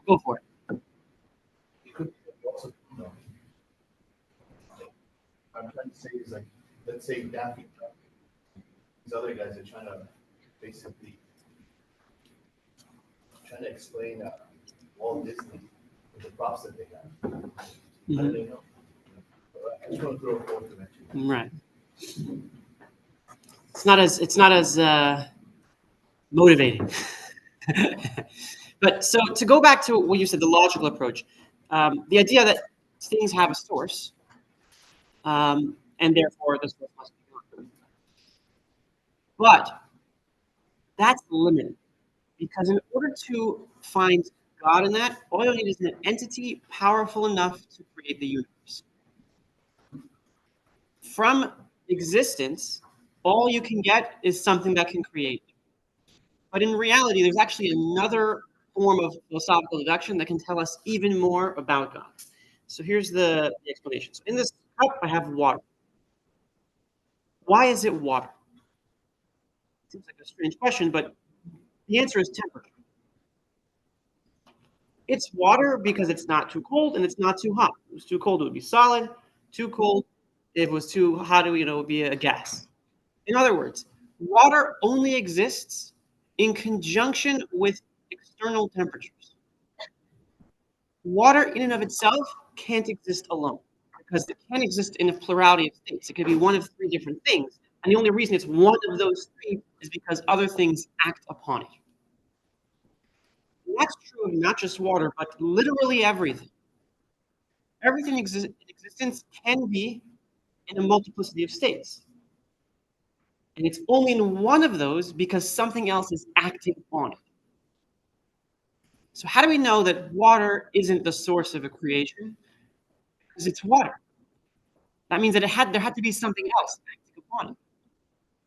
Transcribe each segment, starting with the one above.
Go for it. It could also, I'm trying to say is like, let's say Daffy Duck, these other guys are trying to basically explain Walt Disney with the props that they have. Mm-hmm. How do they know? I just want to throw a forward dimension. Right. It's not as motivating. But so to go back to what you said, the logical approach, the idea that things have a source, and therefore the source must be God. But that's limited because in order to find God in that, all you need is an entity powerful enough to create the universe. From existence, all you can get is something that can create. But in reality, there's actually another form of philosophical deduction that can tell us even more about God. So here's the explanation. So in this cup, I have water. Why is it water? Seems like a strange question, but the answer is temperature. It's water because it's not too cold and it's not too hot. If it was too cold, it would be solid. Too cold, if it was too hot, it would be a gas. In other words, water only exists in conjunction with external temperatures. Water in and of itself can't exist alone because it can't exist in a plurality of states. It could be one of three different things. And the only reason it's one of those three is because other things act upon it. And that's true of not just water, but literally everything. Everything in existence can be in a multiplicity of states. And it's only in one of those because something else is acting on it. So how do we know that water isn't the source of a creation? Because it's water. That means that there had to be something else acting upon it.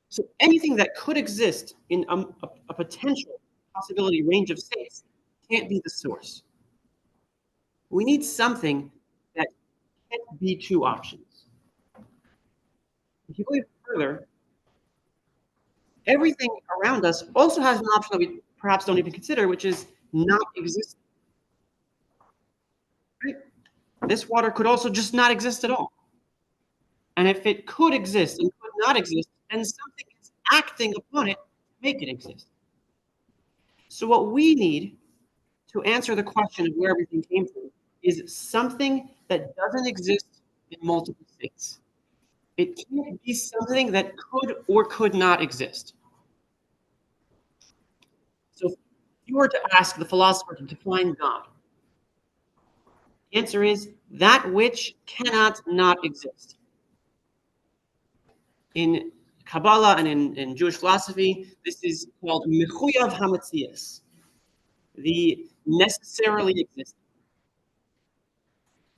So anything that could exist in a potential possibility range of states can't be the source. We need something that can't be two options. If you go even further, everything around us also has an option that we perhaps don't even consider, which is not existing. Right? This water could also just not exist at all. And if it could exist and could not exist, then something is acting upon it to make it exist. So what we need to answer the question of where everything came from is something that doesn't exist in multiple states. It can't be something that could or could not exist. So if you were to ask the philosopher to define God, the answer is that which cannot not exist. In Kabbalah and in Jewish philosophy, this is called mechuyav hamatzias, the necessarily existing.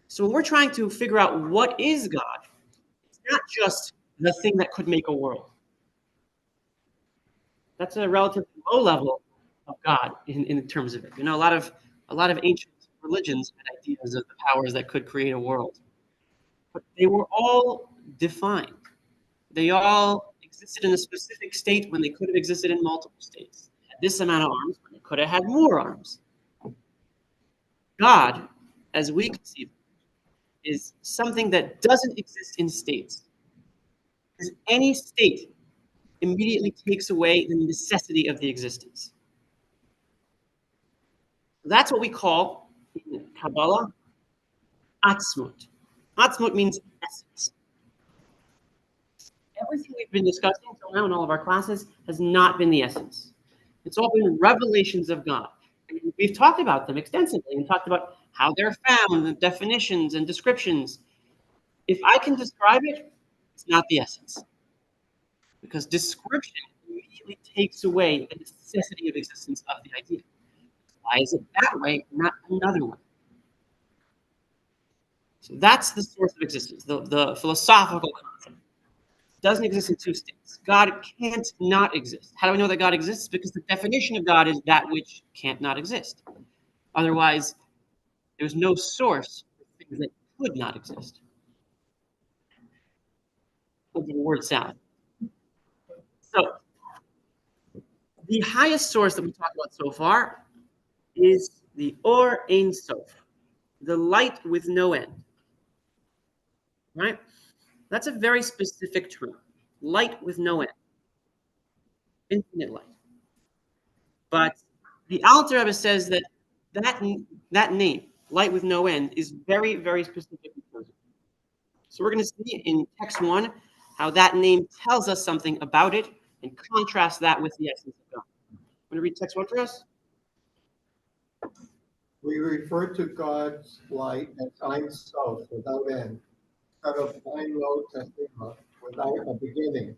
So when we're trying to figure out what is God, it's not just the thing that could make a world. That's a relatively low level of God in terms of it. A lot of ancient religions had ideas of the powers that could create a world, but they were all defined. They all existed in a specific state when they could have existed in multiple states. They had this amount of arms when they could have had more arms. God, as we conceive, is something that doesn't exist in states. Because any state immediately takes away the necessity of the existence. That's what we call in Kabbalah atzmut. Atzmut means essence. Everything we've been discussing until now in all of our classes has not been the essence. It's all been revelations of God. And we've talked about them extensively and talked about how they're found, and definitions and descriptions. If I can describe it, it's not the essence. Because description immediately takes away the necessity of existence of the idea. Why is it that way, not another way? So that's the source of existence, the philosophical concept. It doesn't exist in two states. God can't not exist. How do we know that God exists? Because the definition of God is that which can't not exist. Otherwise, there's no source for things that could not exist. Of the word sound. So the highest source that we talked about so far is the Or Ein Sof, the light with no end. Right? That's a very specific term. Light with no end. Infinite light. But the Alter Rebbe says that that name, light with no end, is very, very specific. So we're going to see in text 1 how that name tells us something about it and contrast that with the essence of God. Want to read text 1 for us? We refer to God's light as Ein Sof, without end, instead of Ein Lo Tehillah, without a beginning.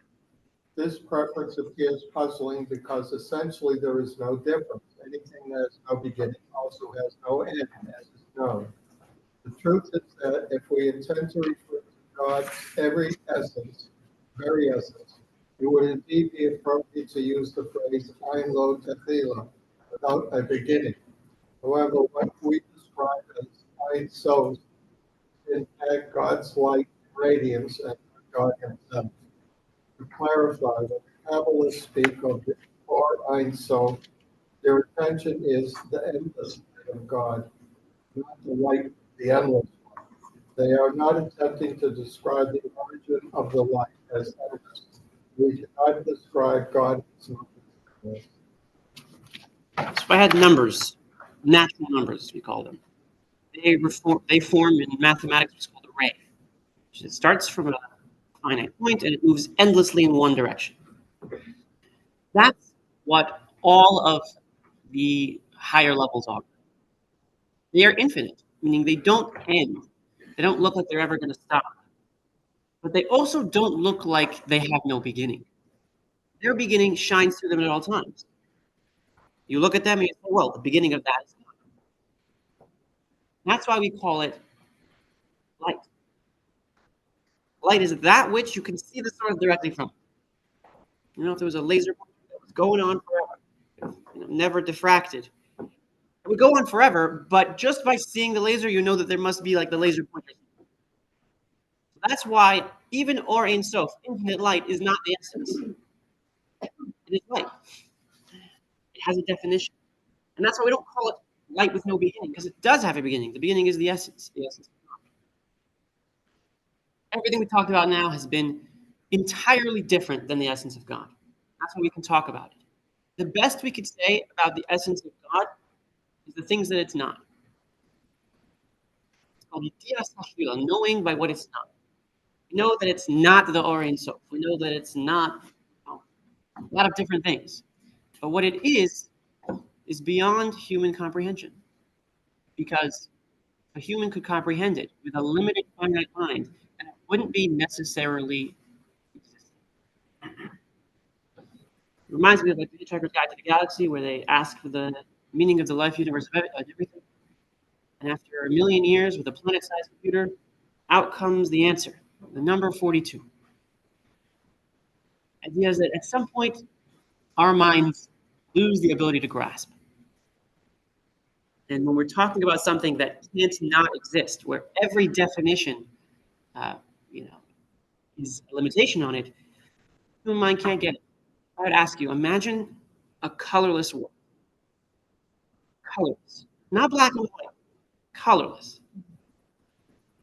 This preference appears puzzling because essentially there is no difference. Anything that has no beginning also has no end, as is known. The truth is that if we intend to refer to God's every essence, very essence, it would indeed be appropriate to use the phrase Ein Lo Tehillah, without a beginning. However, what we describe as Ein Sof is in fact God's light radiance and God himself. To clarify, when the Kabbalists speak of the Or Ein Sof, their attention is the endless light of God, not the light, the endless one. They are not attempting to describe the origin of the light as endless. We cannot describe God as endless. So I had numbers, natural numbers, we call them. They form in mathematics what's called a ray. It starts from a finite point and it moves endlessly in one direction. That's what all of the higher levels are. They are infinite, meaning they don't end. They don't look like they're ever going to stop. But they also don't look like they have no beginning. Their beginning shines through them at all times. You look at them and you say, well, the beginning of that is God. That's why we call it light. Light is that which you can see the source directly from. You know, if there was a laser that was going on forever, never diffracted, it would go on forever, but just by seeing the laser, you know that there must be like the laser pointer. That's why even Or Ein Sof, infinite light, is not the essence. It is light. It has a definition. And that's why we don't call it light with no beginning, because it does have a beginning. The beginning is the essence. The essence. Everything we talked about now has been entirely different than the essence of God. That's why we can talk about it. The best we could say about the essence of God is the things that it's not. It's called yedias hashvila, knowing by what it's not. We know that it's not the Or Ein Sof. We know that it's not a lot of different things. But what it is beyond human comprehension. Because a human could comprehend it with a limited finite mind, and it wouldn't be necessarily existent. It reminds me of like the Hitchhiker's Guide to the Galaxy, where they ask for the meaning of the life universe of everything. And after a million years with a planet-sized computer, out comes the answer, the number 42. The idea is that at some point, our minds lose the ability to grasp. And when we're talking about something that can't not exist, where every definition, is a limitation on it, human mind can't get it. I would ask you, imagine a colorless world. Colorless. Not black and white. Colorless.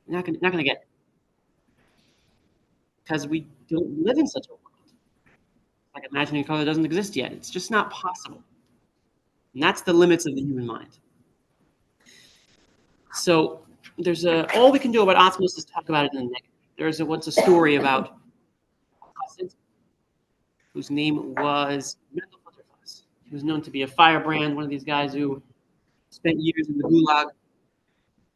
You're not gonna get it. Because we don't live in such a world. Like imagining a color that doesn't exist yet. It's just not possible. And that's the limits of the human mind. So there's all we can do about Atmos is talk about it in the negative. There's once a story about a chassid whose name was Mendel Butterfuss. He was known to be a firebrand, one of these guys who spent years in the gulag.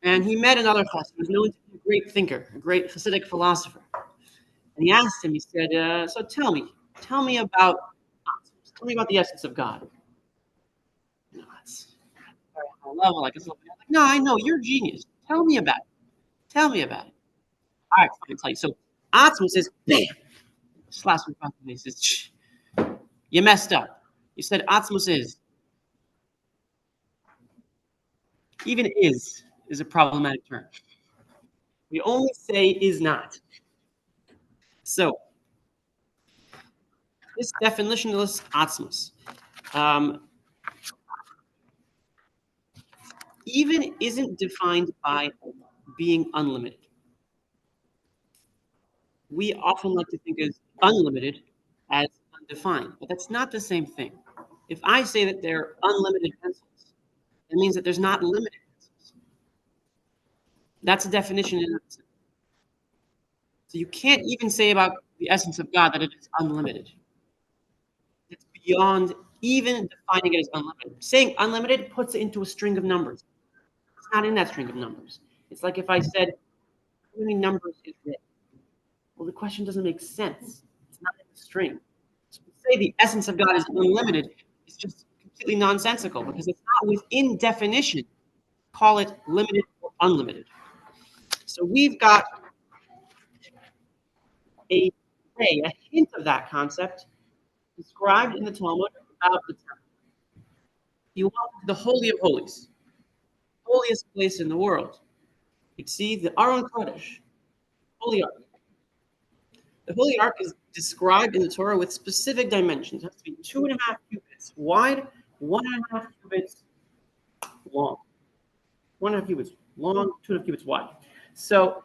And he met another chassid who was known to be a great thinker, a great Hasidic philosopher. And he asked him, he said, so tell me about Atmos. Tell me about the essence of God. It's very high level. Like, no, I know, you're a genius. Tell me about it. Tell me about it. All right, fine, I'll tell you. So Atmos says, bam, slaps me across the face. Says, shh, you messed up. You said Atmos is. Even is a problematic term. We only say is not. So this definitionless Atmos. even isn't defined by being unlimited. We often like to think of unlimited as undefined, but that's not the same thing. If I say that there are unlimited pencils, it means that there's not limited pencils. That's a definition in itself. So you can't even say about the essence of God that it is unlimited. It's beyond even defining it as unlimited. Saying unlimited puts it into a string of numbers. It's not in that string of numbers. It's like if I said, how many numbers is there? Well, the question doesn't make sense. It's not in the string. So to say the essence of God is unlimited is just completely nonsensical because it's not within definition. Call it limited or unlimited. So we've got a hint of that concept described in the Talmud about the temple. You walk to the Holy of Holies, holiest place in the world. You'd see the Aron Kodesh, Holy Ark. The Holy Ark is described in the Torah with specific dimensions. It has to be 2.5 cubits wide, 1.5 cubits long. 1.5 cubits long, 2.5 cubits wide. So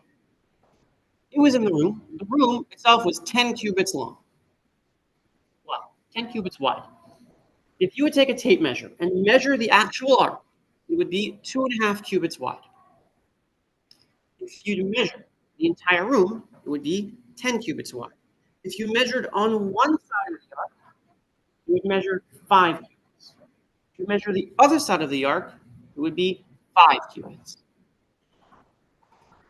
it was in the room. The room itself was 10 cubits long. Wow, 10 cubits wide. If you would take a tape measure and measure the actual ark, it would be 2.5 cubits wide. If you measure the entire room, it would be 10 cubits wide. If you measured on one side of the ark, you would measure 5 cubits. If you measure the other side of the ark, it would be 5 cubits.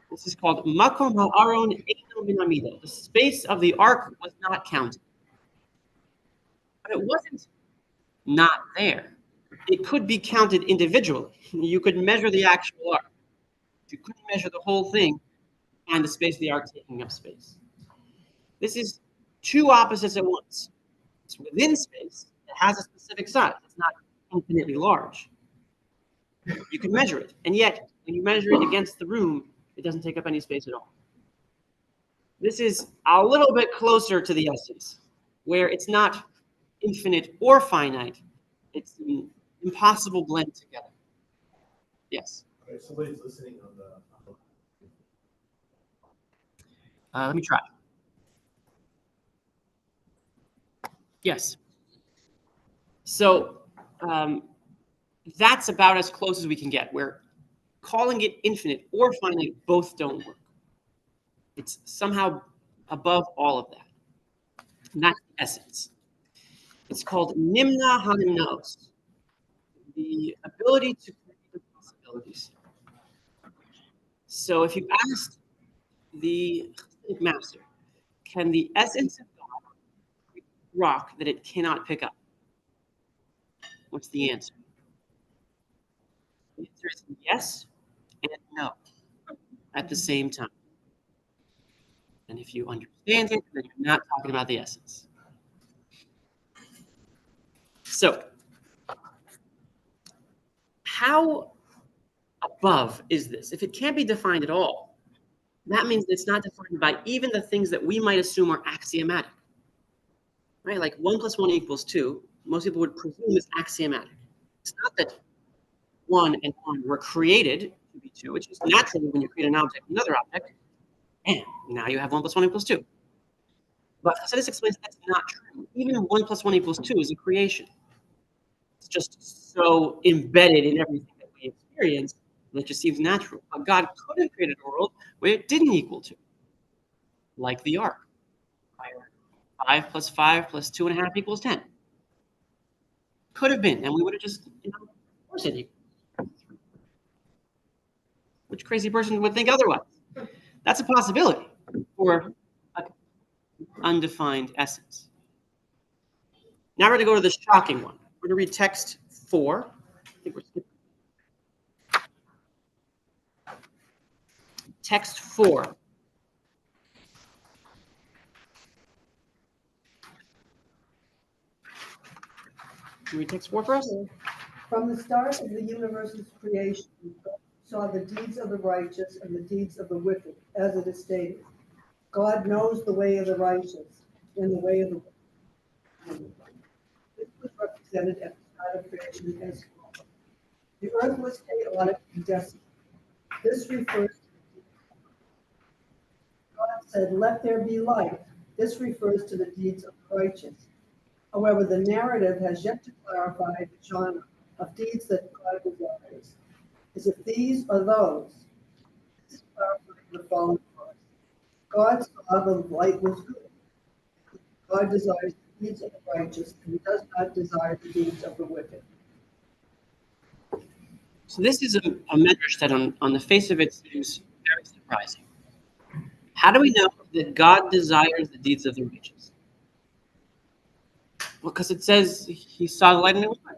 This is called Makom ha'aron eino min hamida. The space of the ark was not counted. But it wasn't not there. It could be counted individually. You could measure the actual ark. You couldn't measure the whole thing and the space of the ark taking up space. This is two opposites at once. It's within space. It has a specific size. It's not infinitely large. You can measure it. And yet, when you measure it against the room, it doesn't take up any space at all. This is a little bit closer to the essence, where it's not infinite or finite. It's an impossible blend together. Yes. Okay, somebody's listening on the. Let me try. Yes. So that's about as close as we can get, where calling it infinite or finite both don't work. It's somehow above all of that. And that's the essence. It's called nimna hanimnaos, the ability to create the possibilities. So if you asked the master, can the essence of God create a rock that it cannot pick up? What's the answer? The answer is yes and no at the same time. And if you understand it, then you're not talking about the essence. So, how above is this? If it can't be defined at all, that means it's not defined by even the things that we might assume are axiomatic. Right? Like 1 + 1 = 2, most people would presume is axiomatic. It's not that 1 and 1 were created to be 2. It's just naturally when you create an object, another object, and now you have 1 + 1 = 2. But Hasidus explains that's not true. Even 1 + 1 = 2 is a creation. It's just so embedded in everything that we experience that it just seems natural. But God could have created a world where it didn't equal 2, like the ark. 5 + 5 + 2.5 = 10. Could have been, and we would have just, of course it equals. Which crazy person would think otherwise? That's a possibility for an undefined essence. Now we're going to go to the shocking one. We're going to read text 4. I think we're skipping. Text 4. Can you read text 4 for us? From the start of the universe's creation, God saw the deeds of the righteous and the deeds of the wicked, as it is stated. God knows the way of the righteous and the way of the wicked. This was represented at the start of creation as follows. The earth was chaotic and desolate. This refers to God said, "Let there be light." This refers to the deeds of the righteous. However, the narrative has yet to clarify the genre of deeds that God desires. Is it these or those? This is clarifying the following verse. God saw the light was good. God desires the deeds of the righteous, and he does not desire the deeds of the wicked. So this is a medrash that on the face of it seems very surprising. How do we know that God desires the deeds of the righteous? Well, because it says he saw the light and it was good.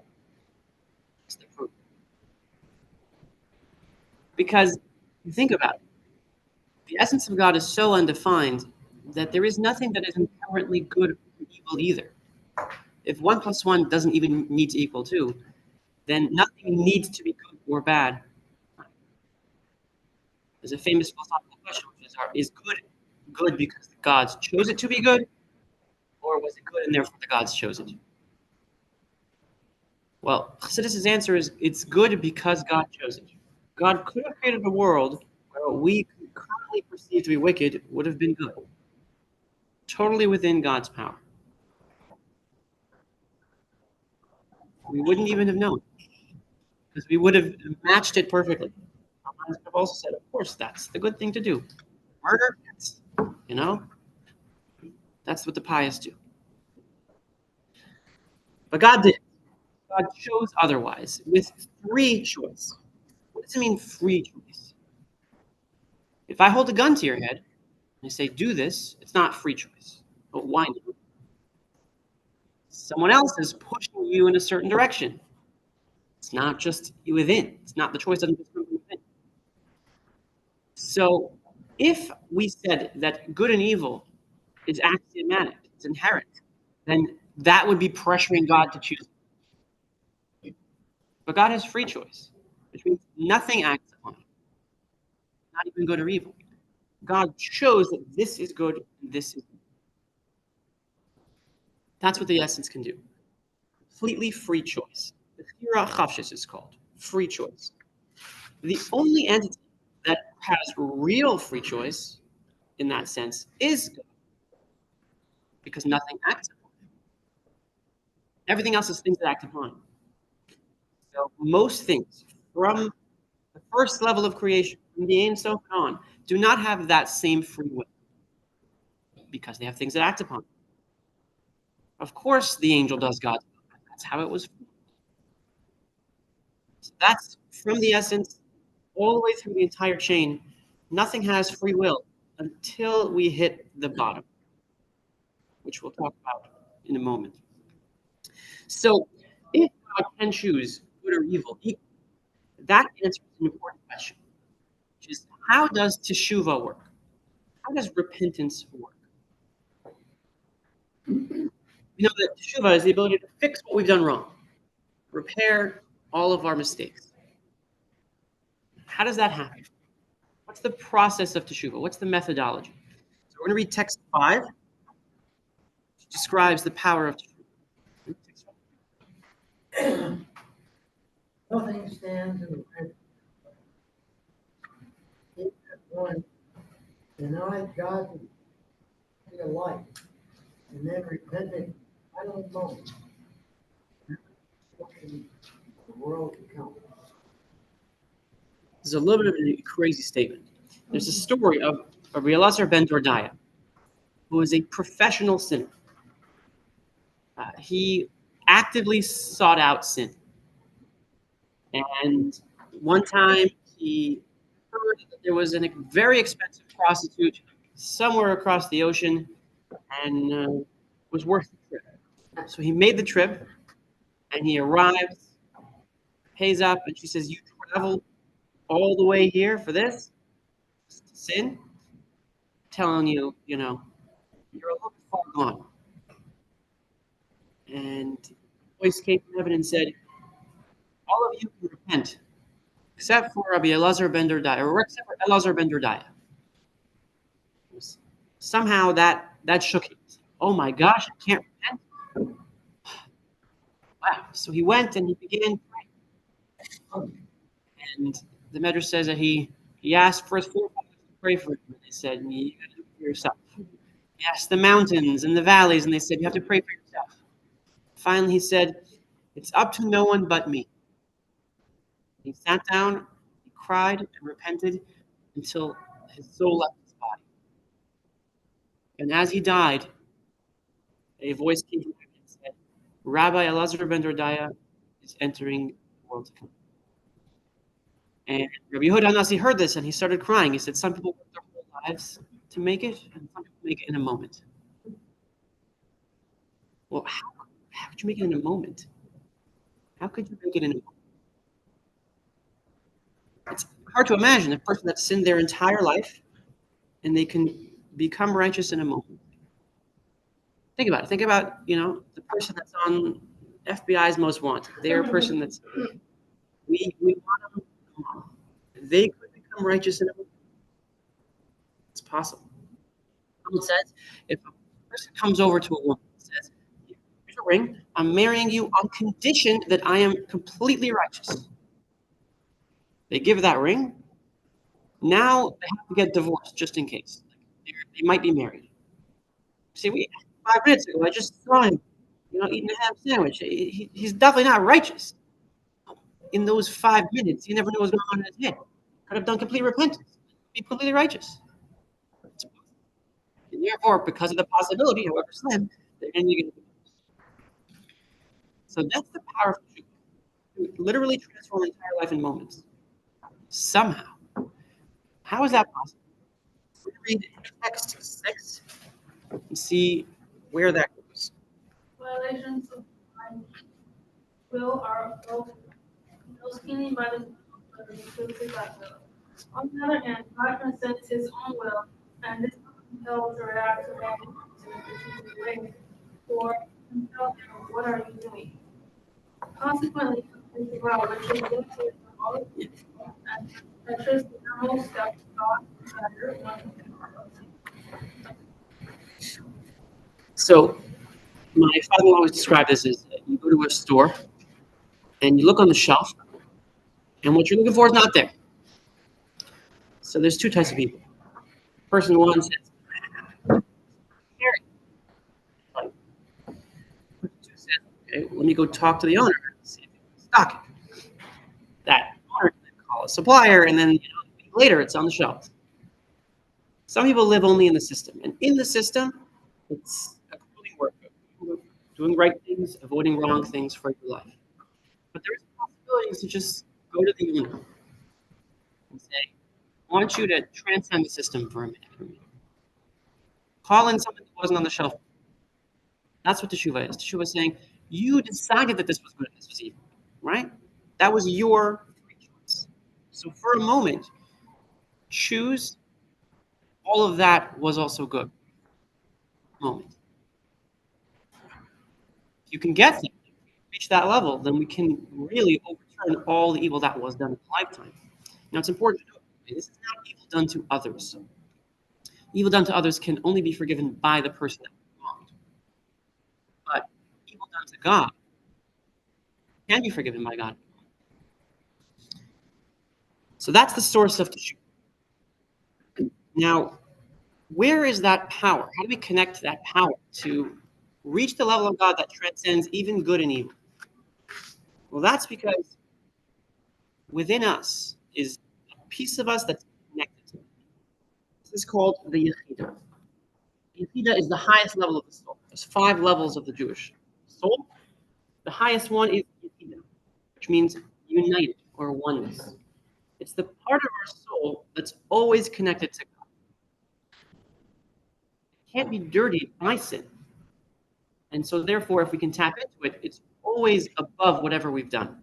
That's the proof. Because think about it. The essence of God is so undefined that there is nothing that is inherently good or evil either. If 1 + 1 doesn't even need to equal 2, then nothing needs to be good or bad. There's a famous philosophical question, which is good because the gods chose it to be good, or was it good and therefore the gods chose it? Well, Chassidus' answer is it's good because God chose it. God could have created a world where what we currently perceive to be wicked would have been good. Totally within God's power. We wouldn't even have known because we would have matched it perfectly. Our minds would have also said, of course, that's the good thing to do. Murder, you know, that's what the pious do. But God did. God chose otherwise with free choice. What does it mean, free choice? If I hold a gun to your head and I say, do this, it's not free choice. But why not? Someone else is pushing you in a certain direction. It's not just within. It's not the choice doesn't just come from within. So if we said that good and evil is axiomatic, it's inherent, then that would be pressuring God to choose. But God has free choice, which means nothing acts upon it, not even good or evil. God chose that this is good and this is evil. That's what the essence can do. Completely free choice. The Hira Chavshis is called free choice. The only entity that has real free choice in that sense is God, because nothing acts upon it. Everything else is things that act upon it. So most things from the first level of creation, from the Ein Sof on, do not have that same free will because they have things that act upon it. Of course, the angel does God's will. That's how it was formed. So that's from the essence all the way through the entire chain. Nothing has free will until we hit the bottom, which we'll talk about in a moment. So, if God can choose good or evil equally, that answers an important question, which is how does teshuvah work? How does repentance work? We know that teshuvah is the ability to fix what we've done wrong, repair all of our mistakes. How does that happen? What's the process of teshuvah? What's the methodology? So we're going to read text 5, which describes the power of teshuvah. Nothing stands in the way. He that one denied God to be a light, and then repented final moment. The world to come. This is a little bit of a crazy statement. There's a story of Rabbi Elazar ben Dordaya, who is a professional sinner. He actively sought out sin. And one time he heard that there was a very expensive prostitute somewhere across the ocean and was worth the trip. So he made the trip and he arrives, pays up, and she says, "You traveled all the way here for this? Sin? Telling you, you're a little far gone." And a voice came from heaven and said, "All of you can repent, except for Rabbi Elazar ben Dordaya, or except for Elazar ben Dordaya." Somehow that shook him. Oh my gosh, I can't repent. Wow. So he went and he began praying. And the Medrash says that he asked for his forefathers to pray for him. And they said, you got to do it for yourself. He asked the mountains and the valleys, and they said, you have to pray for yourself. Finally, he said, it's up to no one but me. He sat down, he cried and repented until his soul left his body. And as he died, a voice came from heaven and said, Rabbi Elazar ben Dordaya is entering the world to come. And Rabbi Yehuda Nasi heard this and he started crying. He said, some people work their whole lives to make it, and some people make it in a moment. Well, how could you make it in a moment? How could you make it in a moment? It's hard to imagine a person that's sinned their entire life and they can become righteous in a moment. Think about it. Think about, the person that's on FBI's most wanted. They're a person that's, we want them. They could become righteous in a moment. It's possible. Someone says, if a person comes over to a woman and says, here's a ring, I'm marrying you on condition that I am completely righteous. They give that ring. Now they have to get divorced just in case. They might be married. See, 5 minutes ago, I just saw him, eating a ham sandwich. He's definitely not righteous. In those 5 minutes, you never know what's going on in his head. Could have done complete repentance, be completely righteous. And therefore, because of the possibility, however slim, they're going to get divorced. So that's the power of truth. To literally transform an entire life in moments. Somehow. How is that possible? We read text 6 and see where that goes. Violations of divine will are both skinny by the truth God will. On the other hand, God transcends his own will, and is not compelled to react to man in a particular way, or compel him, what are you doing? Consequently, this vow, which is linked to all of you, and pressures the innermost step of God, better one. So, my father always described this as you go to a store and you look on the shelf, and what you're looking for is not there. So there's two types of people. Person one says, person two says, okay, let me go talk to the owner and see if he can stock it. That owner can then call a supplier, and then later it's on the shelf. Some people live only in the system, and in the system, it's a complete work of doing right things, avoiding wrong things for your life. But there is a possibility to just go to the owner and say, I want you to transcend the system for a minute for me. Call in something that wasn't on the shelf. That's what teshuva is. Teshuva is saying, you decided that this was good and this was evil, right? That was your free choice. So for a moment, choose all of that was also good. Moment. If you can get there, reach that level, then we can really overturn all the evil that was done in a lifetime. Now, it's important to note, this is not evil done to others. Evil done to others can only be forgiven by the person that was wronged. But evil done to God can be forgiven by God. So that's the source of teshuva. Now, where is that power? How do we connect that power to reach the level of God that transcends even good and evil? Well, that's because within us is a piece of us that's connected to it. This is called the Yechida. Yechida is the highest level of the soul. There's 5 levels of the Jewish soul. The highest one is Yechida, which means united or oneness. It's the part of our soul that's always connected to God. It can't be dirtied by sin. And so therefore, if we can tap into it, it's always above whatever we've done.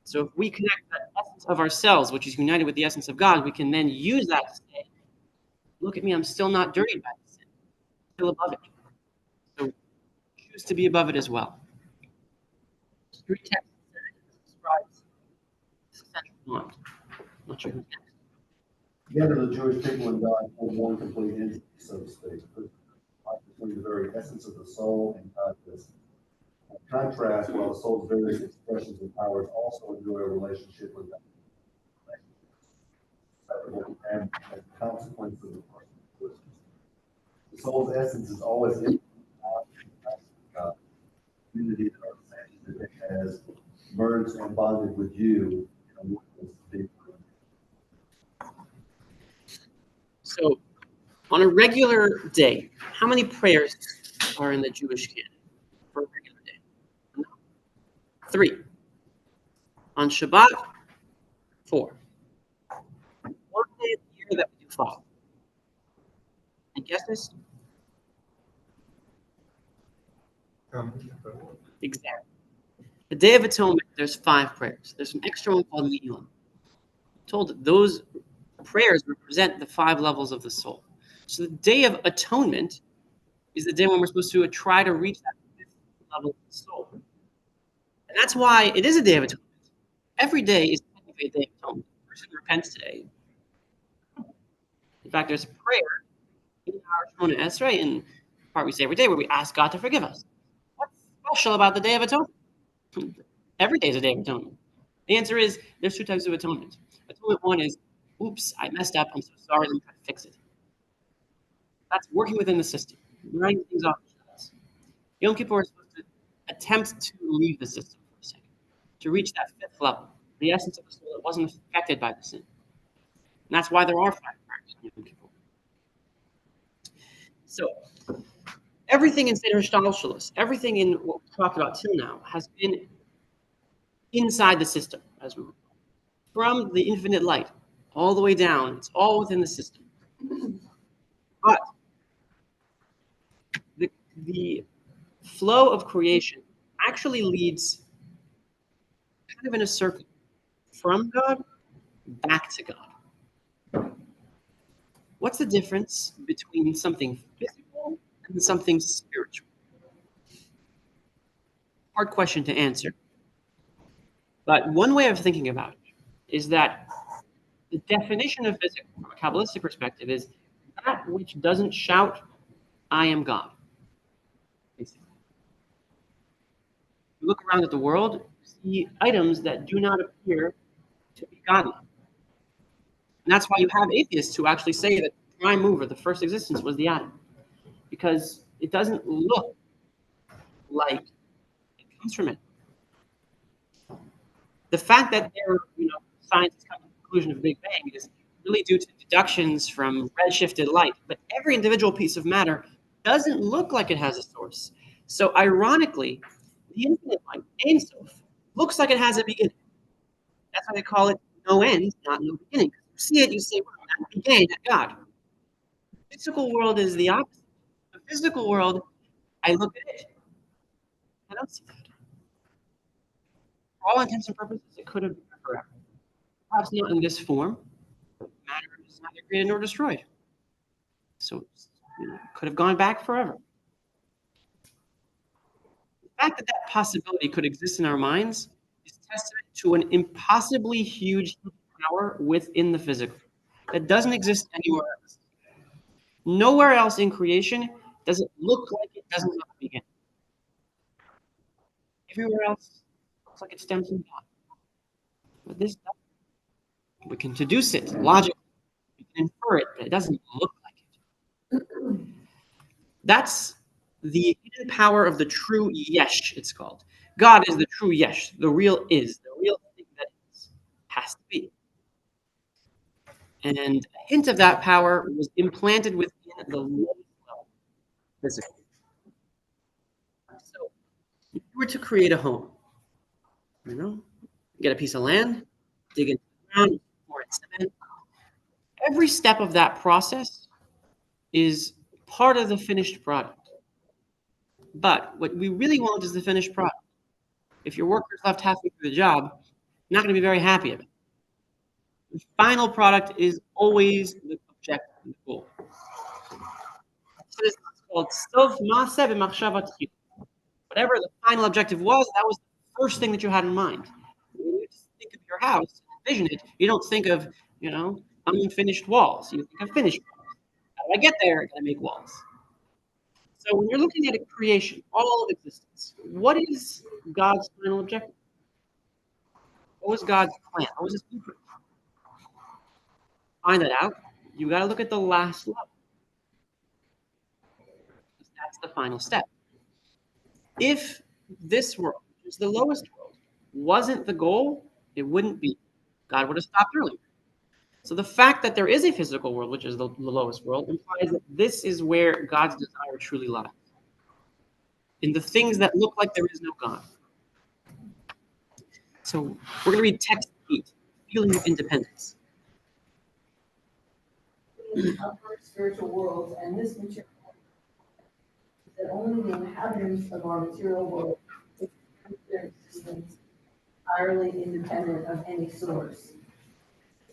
So if we connect the essence of ourselves, which is united with the essence of God, we can then use that to say, look at me, I'm still not dirtied by sin. I'm still above it. So choose to be above it as well. 3 texts describes this essential bond. I'm not sure who's next. Together, the Jewish people and God form one complete entity, so to speak. Between the very essence of the soul and God, this contrast, while the soul's various expressions and powers also enjoy a relationship with God, and as a consequence of the person's existence. The soul's essence is always in God, unity that our senses that it has merged and bonded with you in a oneness deeper. So, on a regular day, how many prayers are in the Jewish canon for a regular day? 3. On Shabbat, 4. One day of the year that we do 5. Any guesses? Exactly. The Day of Atonement, there's 5 prayers. There's an extra one called Mi'ilim. Told that those prayers represent the 5 levels of the soul. So the Day of Atonement is the day when we're supposed to try to reach that 5th level of the soul. And that's why it is a Day of Atonement. Every day is technically a Day of Atonement. The person repents today. In fact, there's a prayer in our Shemona Esrei, in the part we say every day, where we ask God to forgive us. What's special about the Day of Atonement? Every day is a Day of Atonement. The answer is there's 2 types of atonement. Atonement 1 is, oops, I messed up, I'm so sorry, let me try to fix it. That's working within the system, writing things off each other. Yom Kippur is supposed to attempt to leave the system for a second, to reach that 5th level, the essence of the soul that wasn't affected by the sin. And that's why there are 5 prayers in Yom Kippur. So, everything in Seder Shtalshalos, everything in what we've talked about till now, has been inside the system, as we were. From the infinite light all the way down, it's all within the system. But the flow of creation actually leads kind of in a circle from God back to God. What's the difference between something physical and something spiritual? Hard question to answer. But one way of thinking about it is that the definition of physical from a Kabbalistic perspective is that which doesn't shout, I am God. Basically. You look around at the world, you see items that do not appear to be godly. And that's why you have atheists who actually say that the prime mover, the first existence, was the atom. Because it doesn't look like it comes from it. The fact that scientists come to the conclusion of Big Bang is really due to deductions from redshifted light. But every individual piece of matter doesn't look like it has a source. So ironically, the infinite light, Ein Sof, looks like it has a beginning. That's why they call it no end, not no beginning. You see it, you say, well, that began at God. The physical world is the opposite. The physical world, I look at it, I don't see that. For all intents and purposes, it could have been forever. Perhaps not in this form. Matter is neither created nor destroyed. So it could have gone back forever. The fact that that possibility could exist in our minds is testament to an impossibly huge power within the physical that doesn't exist anywhere else. Nowhere else in creation does it look like it doesn't have a beginning. Everywhere else looks like it stems from God. But this doesn't. We can deduce it logically. We can infer it, but it doesn't look like it. That's the hidden power of the true yesh, it's called. God is the true yesh, the real is, the real thing that is, has to be. And a hint of that power was implanted within the lowest level, physical. So, if you were to create a home, get a piece of land, dig into the ground, pour in cement. Every step of that process is part of the finished product. But what we really want is the finished product. If your worker's left halfway through the job, you're not going to be very happy about it. The final product is always the objective, the goal. So it's called Sof Maaseh B'Machshava Tchila. Whatever the final objective was, that was the first thing that you had in mind. When you think of your house, envision it, you don't think of, unfinished walls. You think of finished walls. How do I get there? I gotta make walls. So when you're looking at a creation, all of existence, what is God's final objective? What was God's plan? What was his blueprint? Find that out. You got to look at the last level. That's the final step. If this world, which is the lowest world, wasn't the goal, it wouldn't be. God would have stopped earlier. So the fact that there is a physical world, which is the lowest world, implies that this is where God's desire truly lies. In the things that look like there is no God. So we're going to read text 8, Feeling of Independence. In upper spiritual worlds, and this material that only the inhabitants of our material world experience their existence entirely independent of any source.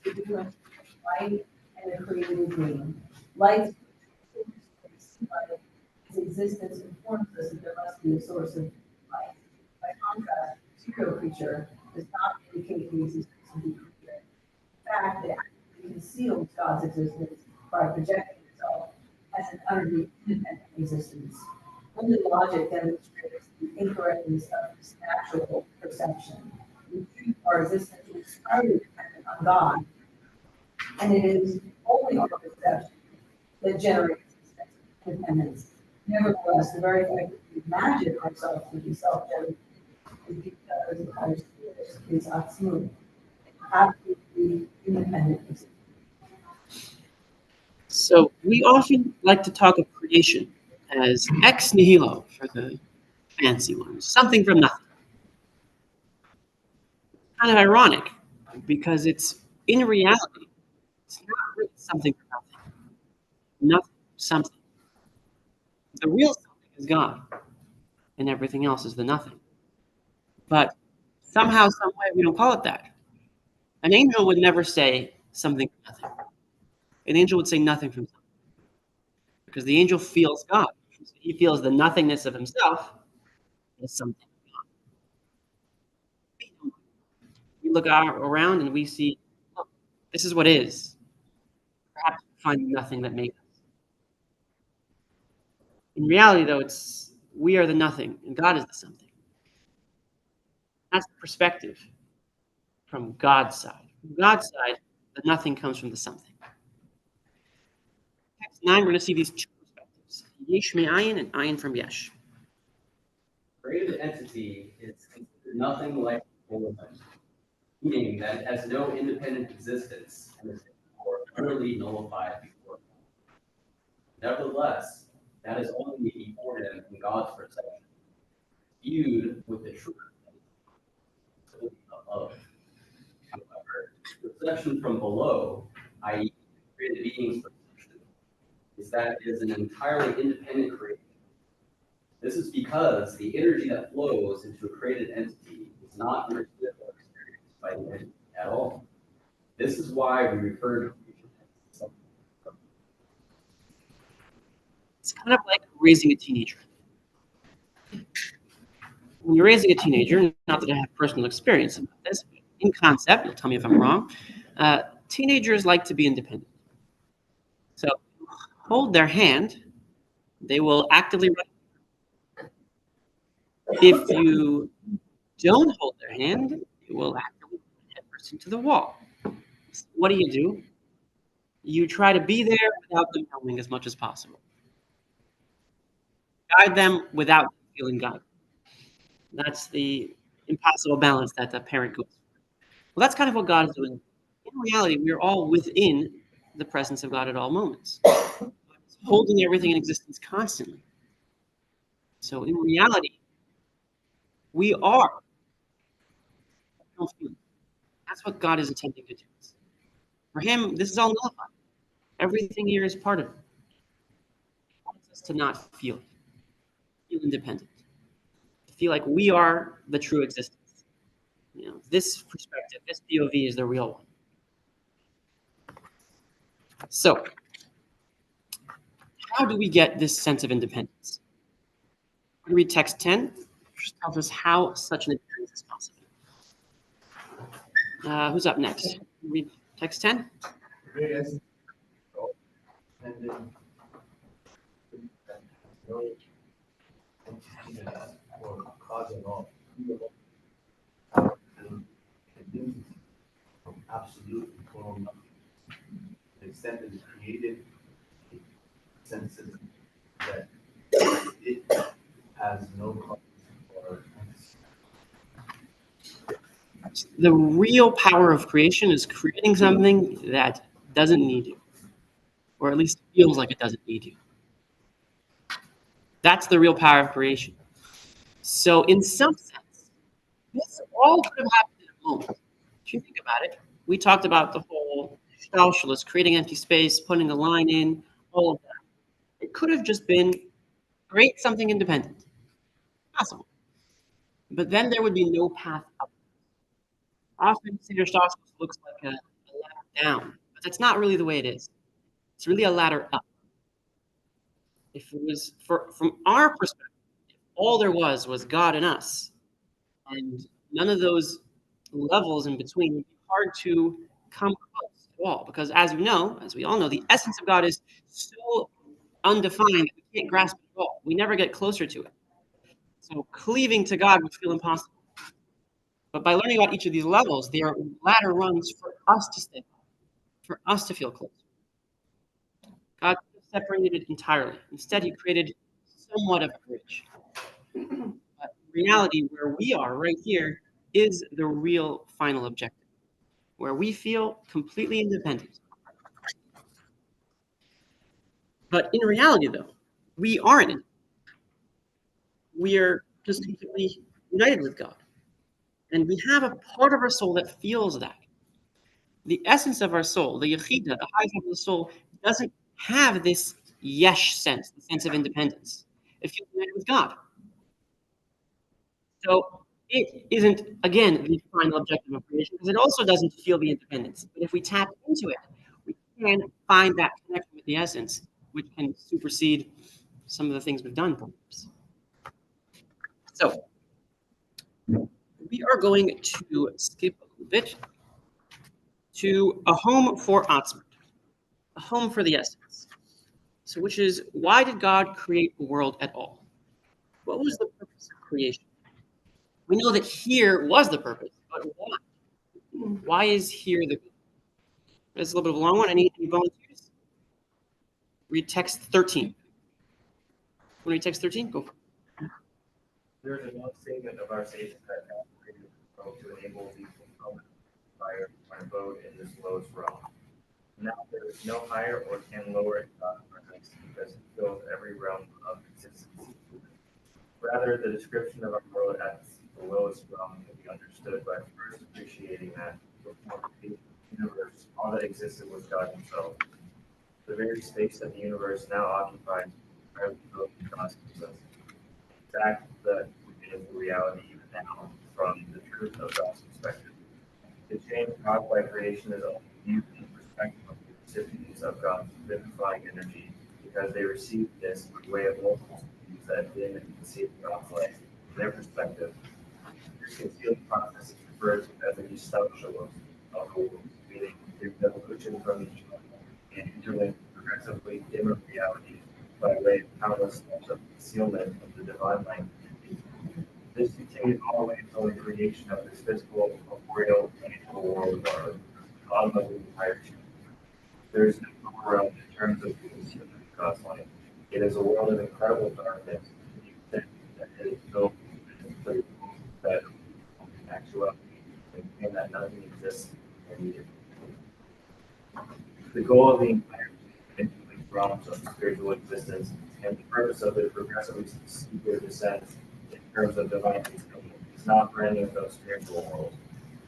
The difference between light and a created being. Light its existence informs us that there must be a source of light. By contrast, the material creature does not indicate the existence of the creature. In fact, it actually conceals God's existence by projecting itself as an utterly independent existence. Only logic demonstrates the incorrectness of this natural perception. We treat our existence as entirely dependent on God, and it is only our perception that generates this sense of independence. Nevertheless, the very fact that we imagine ourselves to be self-generated is because our spirit is absolute, absolutely independent existence. So we often like to talk of creation as ex nihilo for the fancy ones, something from nothing. Kind of ironic because it's in reality, it's not really something from nothing. Nothing, something. The real something is God, and everything else is the nothing. But somehow, some way, we don't call it that. An angel would never say something from nothing. An angel would say nothing from something. Because the angel feels God. He feels the nothingness of himself as something. We look around and we see, oh, this is what is. Perhaps we find nothing that makes us. In reality, though, it's we are the nothing and God is the something. That's the perspective from God's side. From God's side, the nothing comes from the something. Text 9, we're going to see these two perspectives. Yesh me'ayin and ayin from yesh. Created entity is considered nothing like element, meaning that it has no independent existence and is therefore utterly nullified before God. Nevertheless, that is only before him in God's perception, viewed with the truth of. However, perception from below, i.e., created being's perception, is that it is an entirely independent creation. This is because the energy that flows into a created entity is not understood or experienced by the entity at all. This is why we refer to creation as something. It's kind of like raising a teenager. When you're raising a teenager, not that I have personal experience about this, but in concept, you'll tell me if I'm wrong, teenagers like to be independent. So hold their hand, they will actively run. If you don't hold their hand, it will actively head first into the wall. So what do? You try to be there without them knowing as much as possible. Guide them without feeling guided. That's the impossible balance that the parent goes through. Well, that's kind of what God is doing. In reality, we're all within the presence of God at all moments, holding everything in existence constantly. So in reality, we are. Don't feel it. That's what God is attempting to do. For him, this is all nullified. Everything here is part of it. He wants us to not feel independent, to feel like we are the true existence. You know, this perspective, this POV is the real one. So, how do we get this sense of independence? We read text 10, which tells us how such an independence is possible. Who's up next? Read text 10. Great essence. And then no antecedents or cause at all. Power and identity from absolute and total nothing. The extent that it created senses that it has no cause or The real power of creation is creating something that doesn't need you, or at least feels like it doesn't need you. That's the real power of creation. So in some sense, this all could have happened in a moment. If you think about it, we talked about the whole Stauschalis, creating empty space, putting a line in, all of that. It could have just been create something independent. Possible. But then there would be no path up. Often Seder Stauschalis looks like a ladder down, but that's not really the way it is. It's really a ladder up. If it was from our perspective, if all there was God and us, and none of those levels in between, would be hard to come close at all. Because as we all know, the essence of God is so undefined that we can't grasp it at all. We never get closer to it. So cleaving to God would feel impossible. But by learning about each of these levels, they are ladder rungs for us to stay, for us to feel close. God separated it entirely. Instead, he created somewhat of a bridge. But reality, where we are right here, is the real final objective, where we feel completely independent. But in reality, though, we aren't. We are just completely united with God. And we have a part of our soul that feels that. The essence of our soul, the yechida, the highest level of the soul, doesn't have this yesh sense, the sense of independence. It feels united with God. So it isn't, again, the final objective of creation, because it also doesn't feel the independence. But if we tap into it, we can find that connection with the essence, which can supersede some of the things we've done, perhaps. So we are going to skip a little bit to a home for Atzmut, a home for the essence. So which is, why did God create the world at all? What was the purpose of creation? We know that here was the purpose, but why? Why is here the goal? It's a little bit of a long one. Any volunteers? Read text 13. Want to read text 13? Go for it. There is a known statement of our sages that God created the world to enable the fulfillment of fire and abode in this lowest realm. Now there is no higher or can lower it presence because it fills every realm of existence. Rather, the description of our world at the lowest realm can be understood by first appreciating that before the universe, all that existed was God himself. The very space that the universe now occupies is built in God's presence. The fact that it is the reality even now from the truth of God's perspective. The change caused by creation is only viewed in the perspective of the recipients of God's vivifying energy, because they received this by way of multiple species that have been and conceived God's life. From their perspective, this concealed process is referred to as a Stauschalis of the world, meaning the evolution from each other and interlinked progressively dimmer reality by way of countless steps of concealment of the divine light. This continued all the way until the creation of this physical, corporeal, tangible world of our bottom of the entire chain. There is no realm in terms of the concealment of God's light. It is a world of incredible darkness, that it is filled with that actuality, and that nothing exists immediately. The goal of the entire realms of spiritual existence and the purpose of it progressively steeper descent in terms of divine concealment is not for any of those spiritual worlds.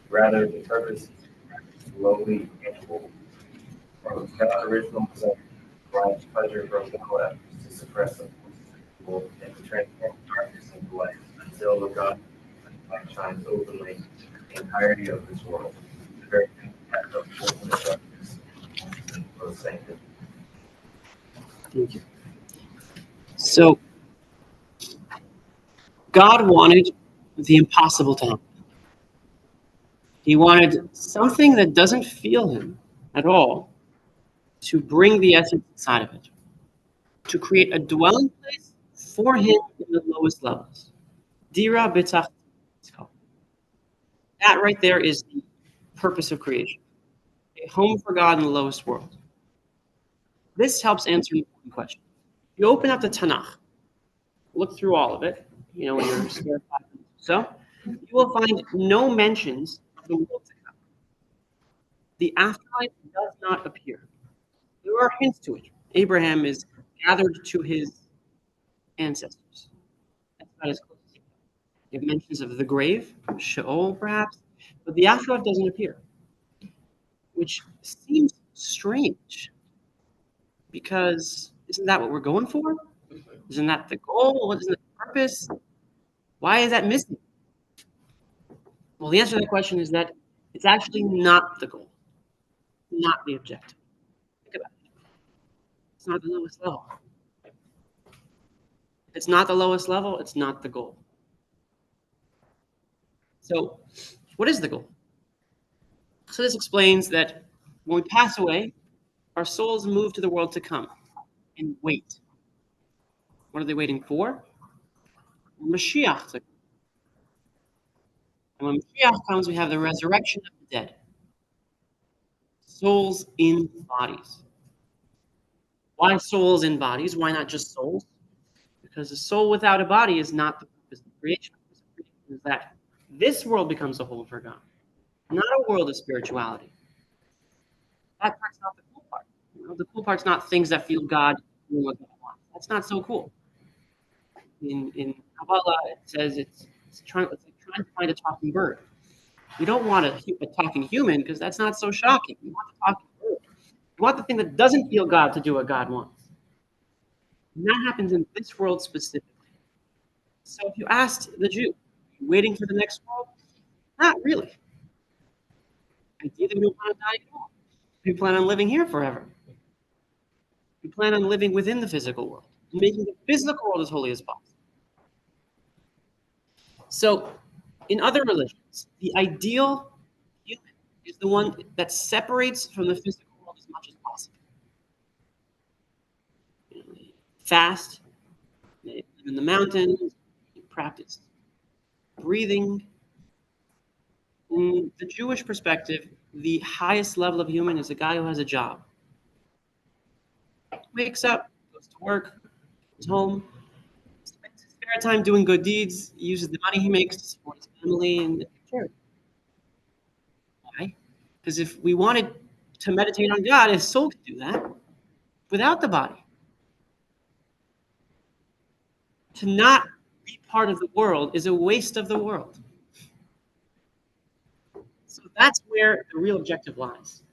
Rather, the purpose is lowly tangible. From God's original design, provides pleasure from no efforts to suppress the forces and to transform darkness into light until the God light shines openly in the entirety of this world. The very impact of ultimate darkness and for sanctity. Thank you. So God wanted the impossible to happen. He wanted something that doesn't feel him at all to bring the essence inside of it, to create a dwelling place for him in the lowest levels. Dira b'tach, it's called. That right there is the purpose of creation. A home for God in the lowest world. This helps answer an important question. You open up the Tanakh, look through all of it, in your spare 5 minutes or so, you will find no mentions of the world to come. The afterlife does not appear. There are hints to it. Abraham is gathered to his ancestors. That's about as close as you get. It mentions of the grave, Sheol perhaps, but the afterlife doesn't appear, which seems strange because isn't that what we're going for? Isn't that the goal? What is the purpose? Why is that missing? Well, the answer to that question is that it's actually not the goal, not the objective. Think about it. It's not the lowest level. If it's not the lowest level, it's not the goal. So, what is the goal? So this explains that when we pass away, our souls move to the world to come and wait. What are they waiting for? Mashiach to come. And when Mashiach comes, we have the resurrection of the dead. Souls in bodies. Why souls in bodies? Why not just souls? Because a soul without a body is not the purpose of creation. The purpose of creation is that this world becomes a home for God, not a world of spirituality. That part's not the cool part. The cool part's not things that feel God doing what God wants. That's not so cool. In Kabbalah, it says it's like trying to find a talking bird. You don't want a talking human because that's not so shocking. You want a talking bird. You want the thing that doesn't feel God to do what God wants. And that happens in this world specifically. So if you asked the Jew, are you waiting for the next world? Not really. Ideally, we don't want to die at all. We plan on living here forever. We plan on living within the physical world, and making the physical world as holy as possible. So, in other religions, the ideal human is the one that separates from the physical world as much as possible. They fast, they live in the mountains, they practice breathing. In the Jewish perspective, the highest level of human is a guy who has a job. Wakes up, goes to work, comes home, spends his spare time doing good deeds, uses the money he makes to support his family and charity. Why? Because if we wanted to meditate on God, his soul could do that without the body. To not be part of the world is a waste of the world. So that's where the real objective lies.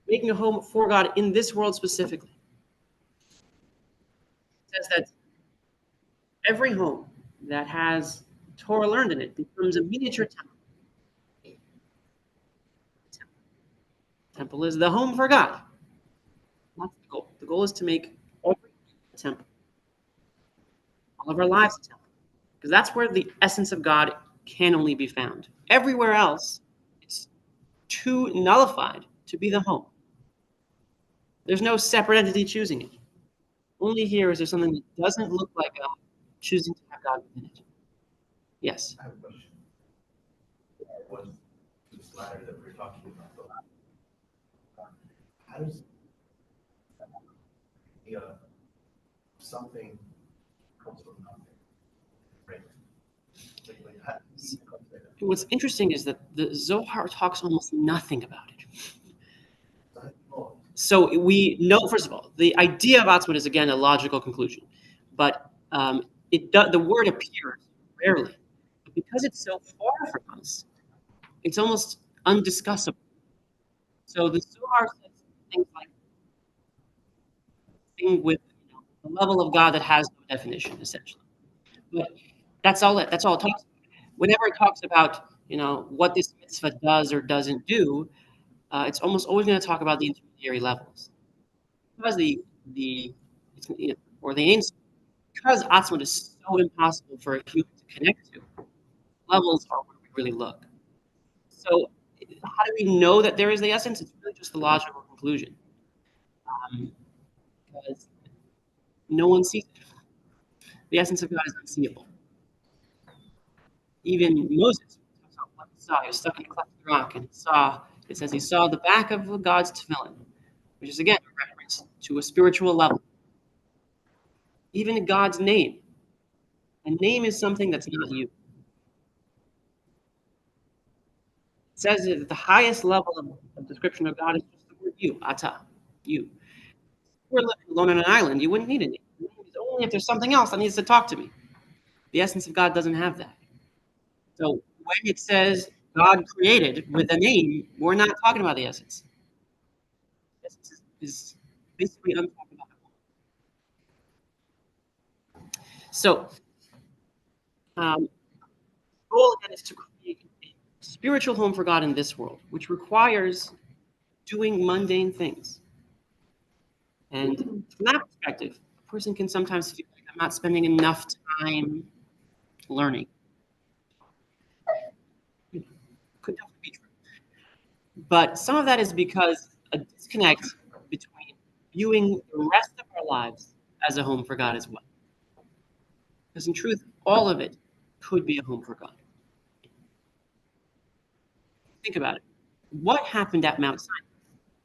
Making a home for God in this world specifically. It says that every home that has Torah learned in it becomes a miniature temple. Temple is the home for God. That's the goal. The goal is to make every temple. All of our lives a temple. Because that's where the essence of God can only be found. Everywhere else, it's too nullified to be the home. There's no separate entity choosing it. Only here is there something that doesn't look like God choosing to have God within it. Yes. I have a question. Was this ladder that we're talking about? How does something comes from nothing? Right. Like how does it come there? What's interesting is that the Zohar talks almost nothing about it. So we know, first of all, the idea of Atzmut is again a logical conclusion, but the word appears rarely. But because it's so far from us, it's almost undiscussable. So the Zohar says things like thing with a level of God that has no definition, essentially. But that's all it talks about. Whenever it talks about what this mitzvah does or doesn't do, it's almost always going to talk about the intermediary levels. Because or the angels, because Atzmut is so impossible for a human to connect to, levels are where we really look. So how do we know that there is the essence? It's really just the logical conclusion. Because no one sees it. The essence of God is unseeable. Even Moses talks about what he saw. He was stuck in a cleft of the rock, and it says he saw the back of God's tefillin, which is again a reference to a spiritual level. Even God's name. A name is something that's not you. It says that the highest level of description of God is just the word you, ata, you. If we're living alone on an island, you wouldn't need a name. It's only if there's something else that needs to talk to me. The essence of God doesn't have that. So when it says God created with a name, we're not talking about the essence. The essence is basically untalked about. So, the goal again is to create a spiritual home for God in this world, which requires doing mundane things. And from that perspective, a person can sometimes feel like I'm not spending enough time learning. Could definitely be true. But some of that is because a disconnect between viewing the rest of our lives as a home for God as well. Because in truth, all of it could be a home for God. Think about it. What happened at Mount Sinai?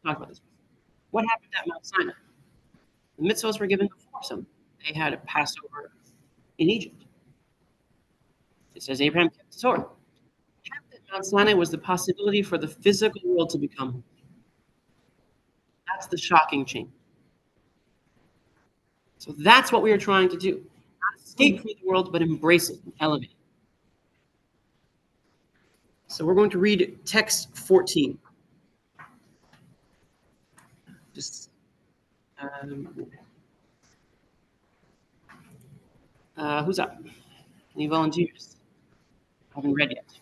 Talk about this before. What happened at Mount Sinai? The mitzvahs were given before some. They had a Passover in Egypt. It says Abraham kept the Torah. What happened at Mount Sinai was the possibility for the physical world to become home. That's the shocking change. So that's what we are trying to do. Not escape from the world, but embrace it and elevate it. So we're going to read text 14. Just who's up? Any volunteers? I haven't read yet.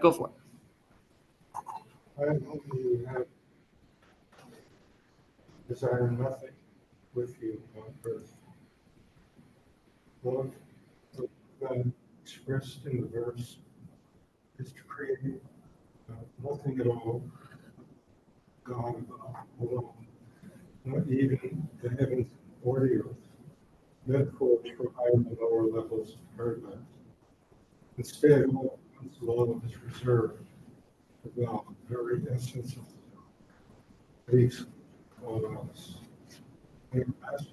Go for it. I only you have desire nothing with you on earth. Love of God expressed in the verse is to create nothing at all, God alone, not even the heavens or the earth, metaphors for higher and lower levels of paradise. Instead, all God's love is reserved for God, the very essence of peace all of us. And as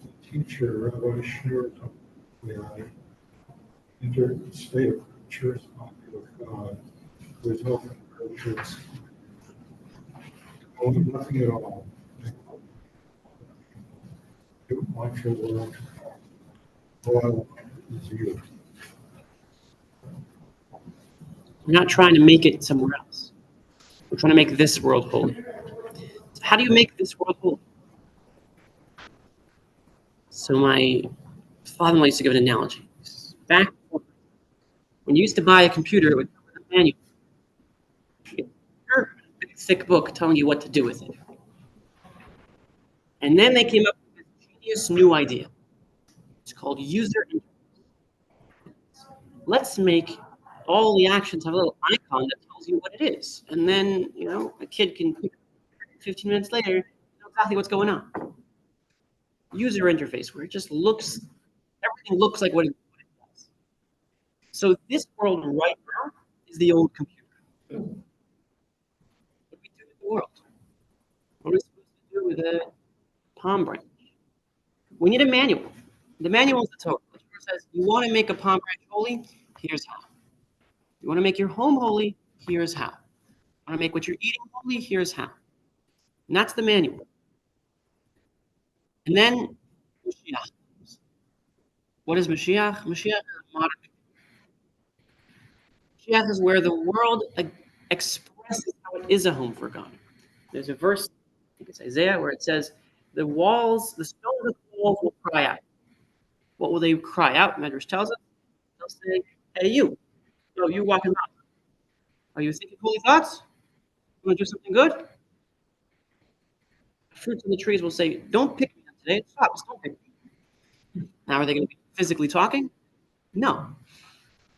the teacher, Rabbi Shneur, entered the state of church with God, who is open to us. Only nothing at all. You want your world. All I want is you. We're not trying to make it somewhere else. We're trying to make this world holy. So how do you make this world holy? So my father-in-law used to give an analogy. Back when you used to buy a computer, it would come with a manual. A big, thick book telling you what to do with it. And then they came up with this genius new idea. It's called user interface. Let's make all the actions have a little icon that tells you what it is. And then, a kid can pick 15 minutes later, know exactly what's going on. User interface, where it just everything looks like what it does. So this world right now is the old computer. What do we do with the world? What are we supposed to do with a palm branch? We need a manual. The manual is the Torah. The Torah says, you want to make a palm branch holy? Here's how. You want to make your home holy? Here's how. You want to make what you're eating holy? Here's how. And that's the manual. And then Mashiach. What is Mashiach? Mashiach is a modern. Mashiach is where the world expresses how it is a home for God. There's a verse, I think it's Isaiah, where it says, the stones of the walls will cry out. What will they cry out? Medrash tells us. They'll say, hey, you. No, you walking around. Are you thinking holy thoughts? You want to do something good? The fruits on the trees will say, don't pick me up today. Stop, just don't pick me. Now, are they going to be physically talking? No.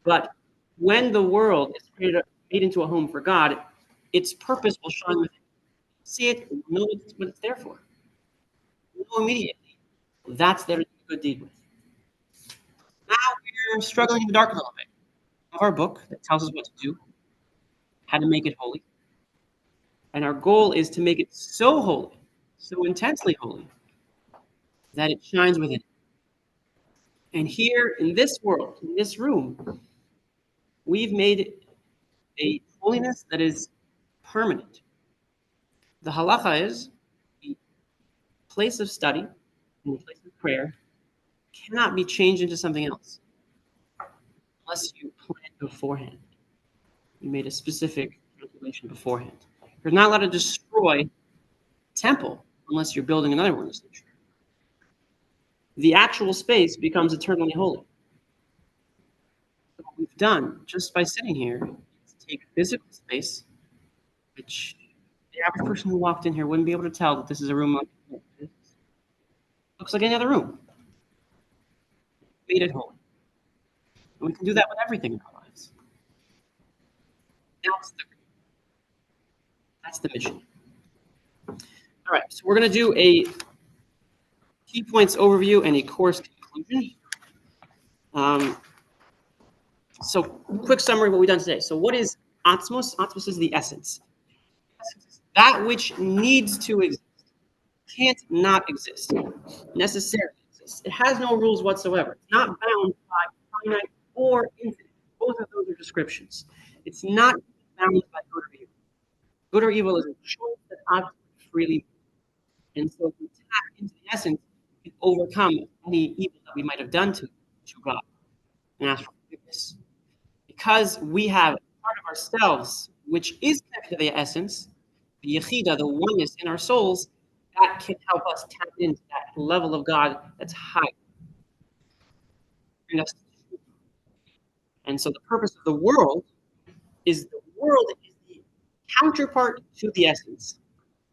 But when the world is made into a home for God, its purpose will shine within. See it, know what it's there for. know immediately that's their good deed with. Now we're struggling in the dark a little bit. We have our book that tells us what to do, how to make it holy. And our goal is to make it so holy, so intensely holy, that it shines within. And here in this world, in this room, we've made a holiness that is permanent. The halacha is the place of study and the place of prayer cannot be changed into something else unless you planned beforehand. You made a specific calculation beforehand. You're not allowed to destroy a temple unless you're building another one. The actual space becomes eternally holy. What we've done just by sitting here is take physical space, which the average person who walked in here wouldn't be able to tell that this is a room like this. Looks like any other room. Made it holy. And we can do that with everything in our lives. That's the mission. All right, so we're going to do a key points overview and a course conclusion. So quick summary of what we've done today. So what is Atmos? Atmos is the essence. That which needs to exist can't not exist, necessarily exist. It has no rules whatsoever. It's not bound by finite or infinite. Both of those are descriptions. It's not bound by good or evil. Good or evil is a choice that opts freely. And so if we tap into the essence, we can overcome any evil that we might have done to God and ask for forgiveness. Because we have part of ourselves, which is connected to the essence, the yechida, the oneness in our souls, that can help us tap into that level of God that's high. And so the purpose of the world is the counterpart to the essence.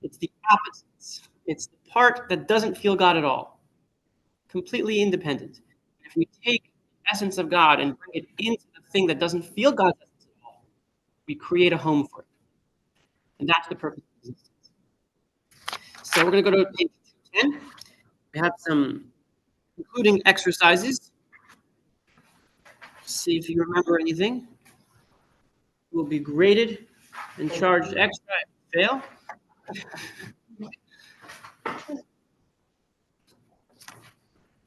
It's the opposite. It's the part that doesn't feel God at all, completely independent. And if we take the essence of God and bring it into the thing that doesn't feel God's essence at all, we create a home for it. And that's the purpose of existence. So we're going to go to page 210. We have some concluding exercises. See if you remember anything. You will be graded and charged extra if you fail.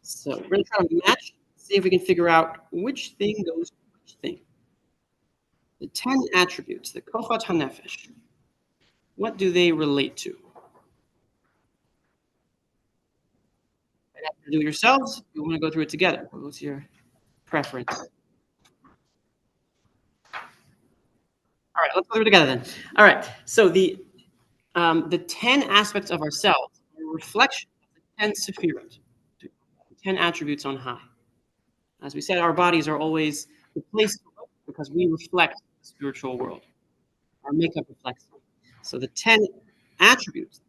So we're going to try to match, see if we can figure out which thing goes with which thing. The 10 attributes, the kofat hanefesh, what do they relate to? You have to do it yourselves. You want to go through it together. What's your preference? All right, let's go through it together then. All right, so the 10 aspects of ourselves are a reflection of the 10 sephirot, 10 attributes on high. As we said, our bodies are always the place to look because we reflect the spiritual world. Our makeup reflects them. So the 10 attributes,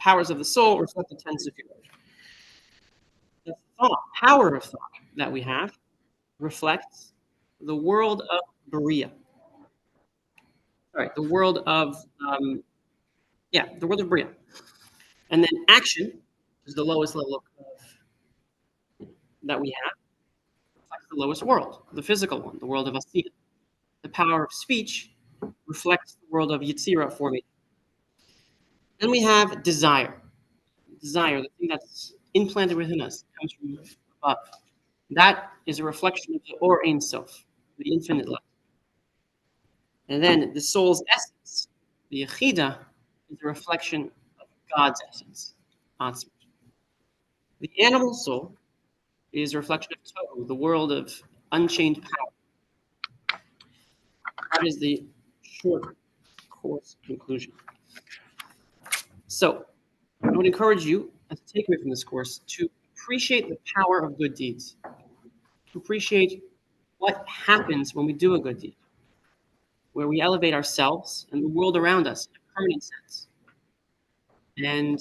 powers of the soul, reflect the 10 sephirot. The power of thought that we have reflects the world of Berea. All right, the world of the world of Berea. And then action is the lowest level that we have. Reflects the lowest world, the physical one, the world of Asiya. The power of speech reflects the world of Yetzirah formation. Then we have desire. Desire, the thing that's implanted within us, comes from above. That is a reflection of the Or Ein Sof, the infinite light. And then the soul's essence, the Yechida, is a reflection of God's essence, Atzmut. The animal soul is a reflection of Tohu, the world of unchained power. That is the short course conclusion. So, I would encourage you, as a takeaway from this course, to appreciate the power of good deeds, to appreciate what happens when we do a good deed, where we elevate ourselves and the world around us in a permanent sense. And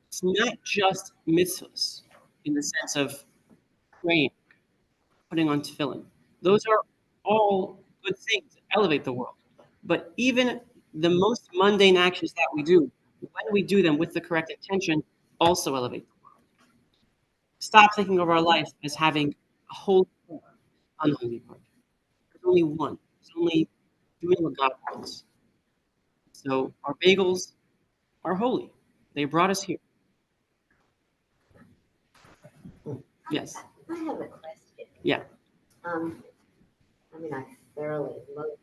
it's not just mitzvahs in the sense of praying, putting on tefillin. Those are all good things that elevate the world. But even the most mundane actions that we do, when we do them with the correct intention, also elevate the world. stop thinking of our life as having a holy part, unholy part. There's only one. There's only doing what God wants. So our bagels are holy. They brought us here. Yes. I have a question. Yeah. I mean, I thoroughly loved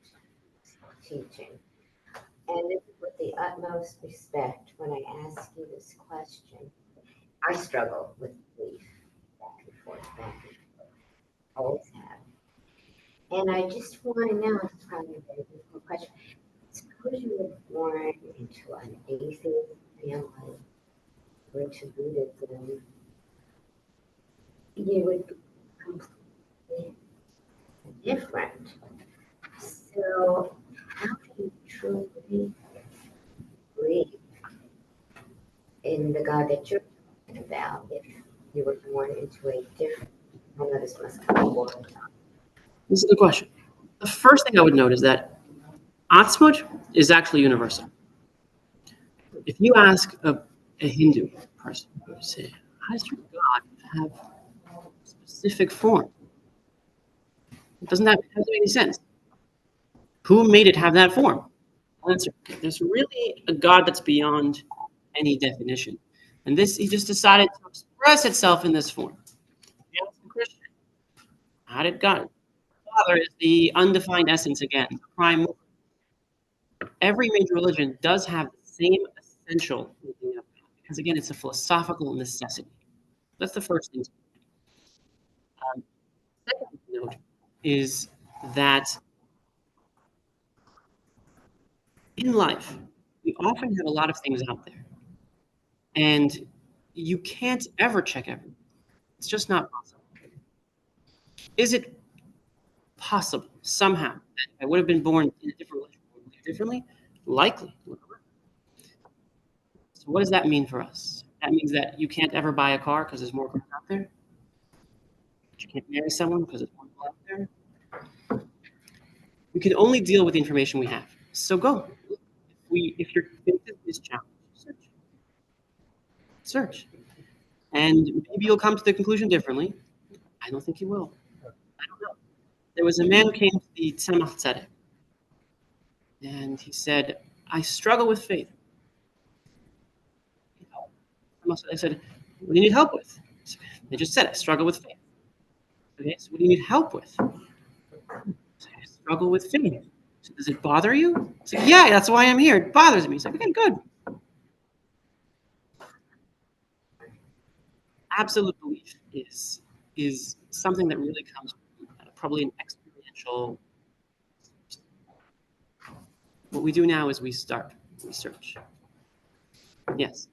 teaching. And this is with the utmost respect when I ask you this question. I struggle with belief back and forth, back and forth. Always have. And I just want to know, it's probably a very difficult question. Suppose you were born into an atheist family, or into Buddhism, you would be completely different. So, how can you truly believe in the God that you're talking about if you were born into a different? I know this must come a long time. This is a good question. The first thing I would note is that Atzmut is actually universal. If you ask a Hindu person, say, how does your God have a specific form? Doesn't make any sense. Who made it have that form? Answer. There's really a God that's beyond any definition. And this, he just decided to express itself in this form. You ask a Christian, how did God? Father is the undefined essence again, the prime mover. Every major religion does have the same essential meaning of God, because again, it's a philosophical necessity. That's the first thing. Second note is that in life, we often have a lot of things out there, and you can't ever check everything. It's just not possible. Is it possible somehow that I would have been born in a different religion, would believe differently? Likely. So what does that mean for us? That means that you can't ever buy a car because there's more cars out there. You can't marry someone because there's more people out there. We can only deal with the information we have. So go. If your faith is challenged, search. And maybe you'll come to the conclusion differently. I don't think you will. I don't know. There was a man who came to the Tzemach Tzedek, and he said, I struggle with faith. I said, what do you need help with? They just said, I struggle with faith. Okay, so what do you need help with? I struggle with faith. So does it bother you? It's like, yeah, that's why I'm here. It bothers me. It's like, okay, good. Absolute belief is something that really comes from probably an experiential. What we do now is we start research. Yes.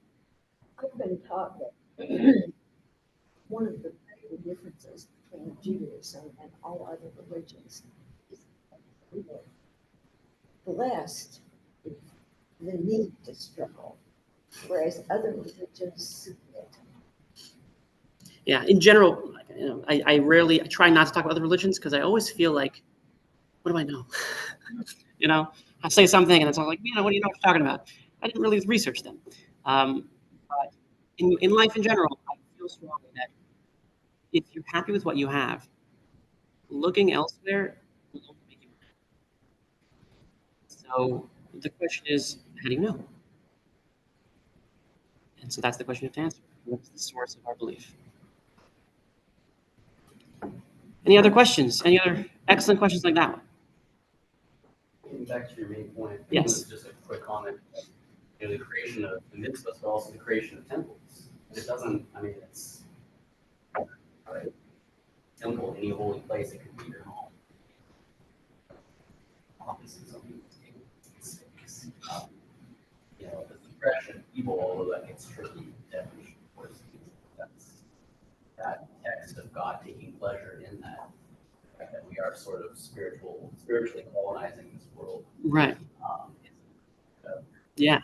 I've been taught that one of the major differences between Judaism and all other religions is that we are blessed with the need to struggle, whereas other religions submit. Yeah, in general, I try not to talk about other religions because I always feel like, what do I know? I say something and it's all like, what do you know what you're talking about? I didn't really research them. But in life in general, I feel strongly that if you're happy with what you have, looking elsewhere will only make you happy. So the question is, how do you know? And so that's the question you have to answer. What's the source of our belief? Any other questions? Any other excellent questions like that one? Getting back to your main point, Yes. this is just a quick comment. The creation of the mitzvahs, but also the creation of temples. It doesn't, it's right. Temple, any holy place, it could be your home. Obviously, something the suppression of evil, although that gets tricky definition, of course, that's that text of God taking pleasure in that. That we are sort of spiritually colonizing this world. Right. Yeah.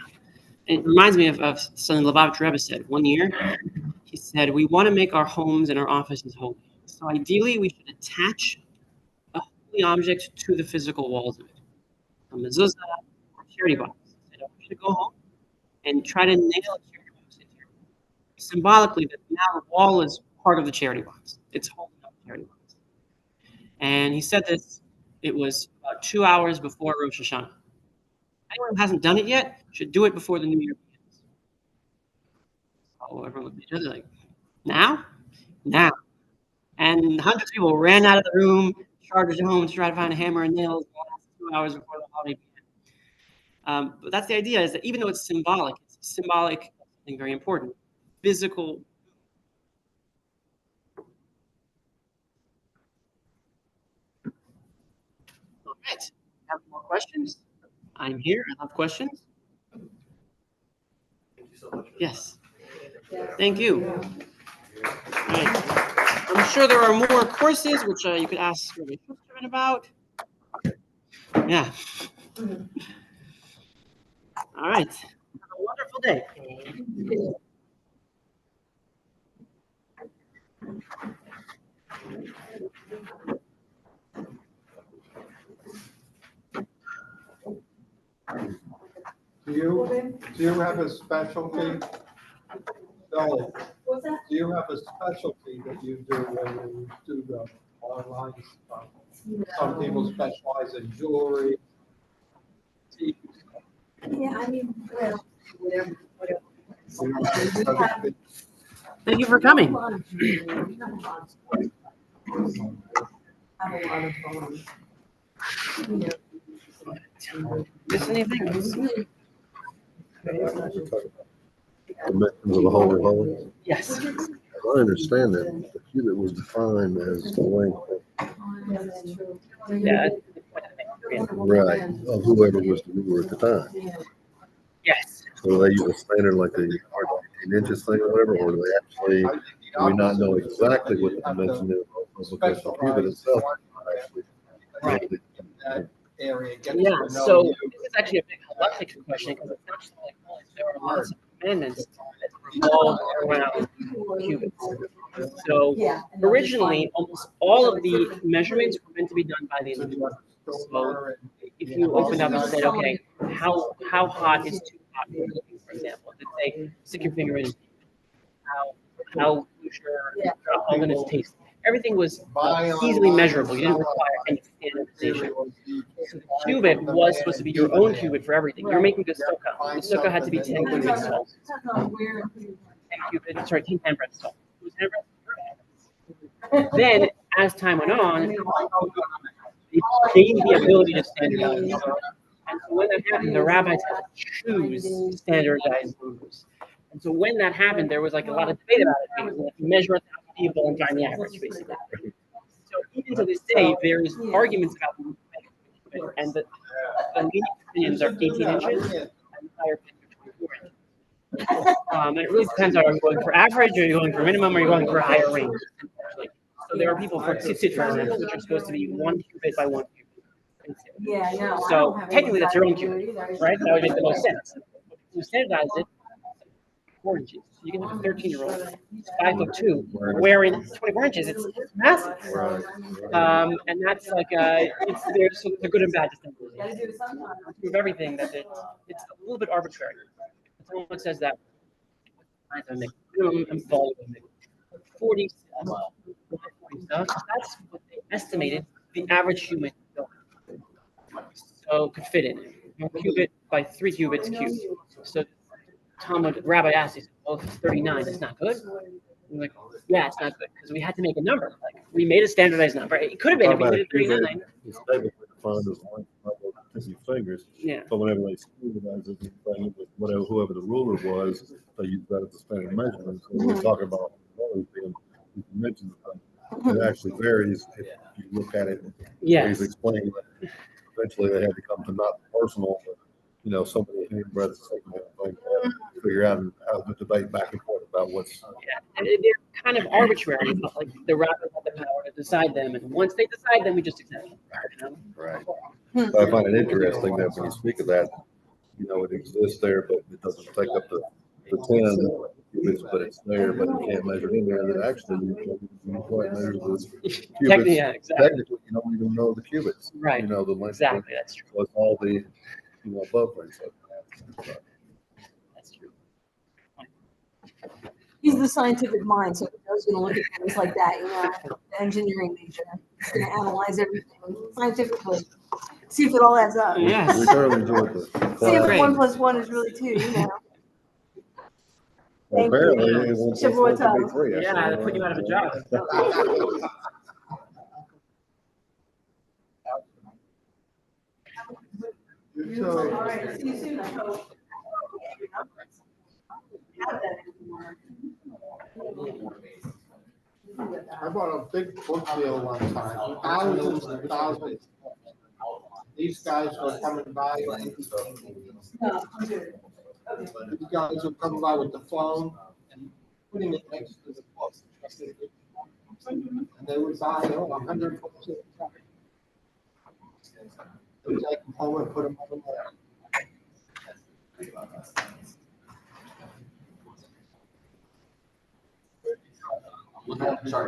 It reminds me of something Lubavitch Rebbe said one year. He said, we want to make our homes and our offices holy. So ideally, we should attach a holy object to the physical walls of it. A mezuzah or charity box. I want you to go home and try to nail a charity box into your home. Symbolically, that now the wall is part part of the charity box. It's holding up the charity box. And he said this, it was about 2 hours before Rosh Hashanah. Anyone who hasn't done it yet should do it before the new year begins. Oh, everyone looked at each other like, now? Now. And hundreds of people ran out of the room, charged home to try to find a hammer and nails the last 2 hours before the holiday began. But that's the idea, is that even though it's symbolic of something very important, physical. All right. Have more questions? I'm here. I have questions. Thank you so much. Yes. Thank you. All right. I'm sure there are more courses which you could ask Rabbi Schusterman about. Yeah. All right. Have a wonderful day. Do you have a specialty? Billy, What's that? do you have a specialty that you do when you do the online stuff? Some people specialize in jewelry. Yeah, I mean, well, whatever. Thank you for coming. Miss anything? Dimensions of the Holy Holy. Yes. I understand that the cubit was defined as the length Yeah. right, of whoever was the ruler at the time. Yes. So they use a standard like the 18 inches thing or whatever, or do they actually, do we not know exactly what the dimension is because the cubit itself actually. Right. That area gets Yeah. to know So you. this is actually a big halachic question because it's not just like there are lots of commandments that revolve around cubits. So originally, almost all of the measurements were meant to be done by the individual. So if you opened up and said, okay, how hot is too hot for you, for example, if they say stick your finger in, how sure how good it's taste. Everything was easily measurable. You didn't require any standardization. So the cubit was supposed to be your own cubit for everything. You're making a sukkah. The sukkah had to be 10 cubits tall. 10 cubits, sorry, 10 breadths tall. It was 10 breadths. Then, as time went on, they gained the ability to standardize. And so when that happened, the rabbis had to choose standardized numbers. And so when that happened, there was like a lot of debate about it because you measure 1,000 people and find the average, basically. So even to this day, there's arguments about the movement, and the leading opinions are 18 inches, and the higher opinions are 24 inches. And it really depends on, are you going for average, are you going for minimum, or are you going for a higher range? So there are people for tzitzit, for example, which are supposed to be 1 cubit by 1 cubit. Yeah, no. So technically, that's your own cubit, right? That would make the most sense. If you standardize it, 4 inches. So you can have a 13-year-old, 5'2", wearing 24 inches. It's massive. And that's like there's the good and bad of everything that it's a little bit arbitrary. Someone says that minimum volume of 40 stuff. That's what they estimated the average human could fit in. 1 cubit by 3 cubits cubed. So Talmud rabbi asked, he said, "Well, if it's 39, it's not good." I'm like, "Yeah, it's not good because we had to make a number. Like we made a standardized number. It could have been if we did 39." It's typically defined as length of your fingers. Yeah. But whenever they standardize it, whatever whoever the ruler was, they use that as a standard measurement. So we're talking about being dimensions of it actually varies if you look at it. Yes. He's explaining that eventually they had to come to not personal, but so many handbreadths, so many things, figure out and have the debate back and forth about what's. Yeah, and they're kind of arbitrary, but like the rabbis have the power to decide them, and once they decide them, we just accept them. Right. But I find it interesting that when you speak of that, it exists there, but it doesn't take up the 10 cubits, but it's there, but you can't measure it in there. That actually you quite measure the cubits. Yeah, exactly. Technically, you don't even know the cubits. Right. The length. Exactly, that's true. So it's all the above things. That's true. he's the scientific mind, so he's going to look at things like that, you know, the engineering major. He's going to analyze everything scientifically, see if it all adds up. Yes. We thoroughly enjoyed this. See if Great. 1 + 1 is really 2, you know. Well, Thank you. apparently, it was Shavuot supposed to be tov. 3. Yeah, I put you out of a job. So, All right, see you soon, I hope. Have that anymore. I bought a big book deal one time, thousands and thousands. These guys were coming by, No, I'm good. these guys were coming by with the phone, putting it next to the book. And they would buy, 100 books at a time. They would take them home and put them on the wall.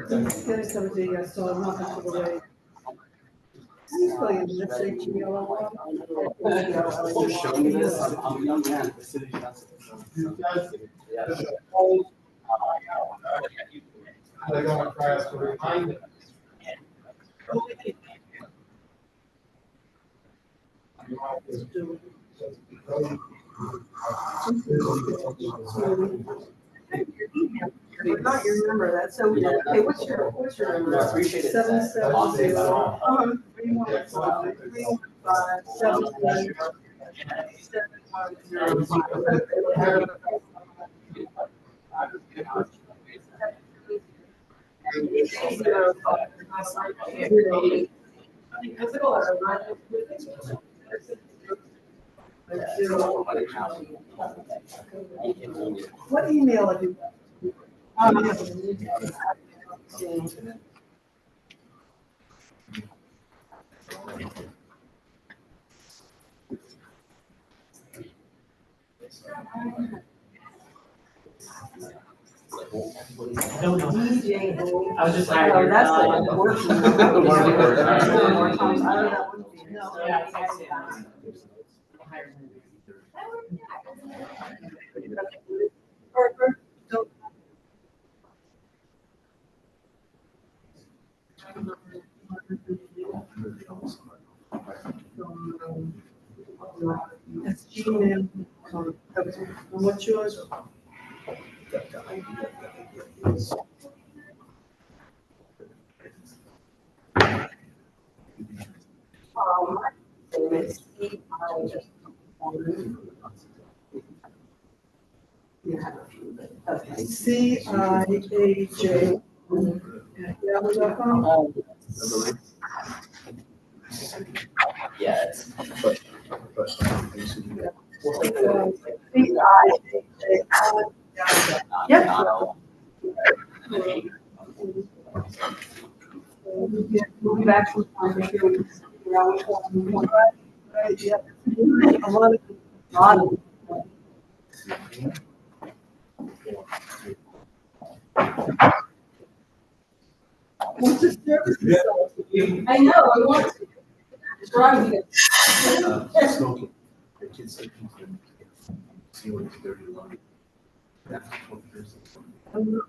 Dennis comes in, I saw nothing for the way. He's playing the Show me this. I'm a young man. They're gonna try to remind them. Not your number, that's so weird. Hey, what's your number? I appreciate it. 770. 315 770. What email have you? DJ. I was just Oh, hired. that's the worst. That's Gmail. What's yours? CIAJ. Yahoo.com. Yeah, it's. Yep. We'll be back sometime in a few weeks. Right, yeah. A lot of. What's the service? I know, I want to. It's driving me. Smoking. The kids say you can see when it's dirty long. After 12 years. And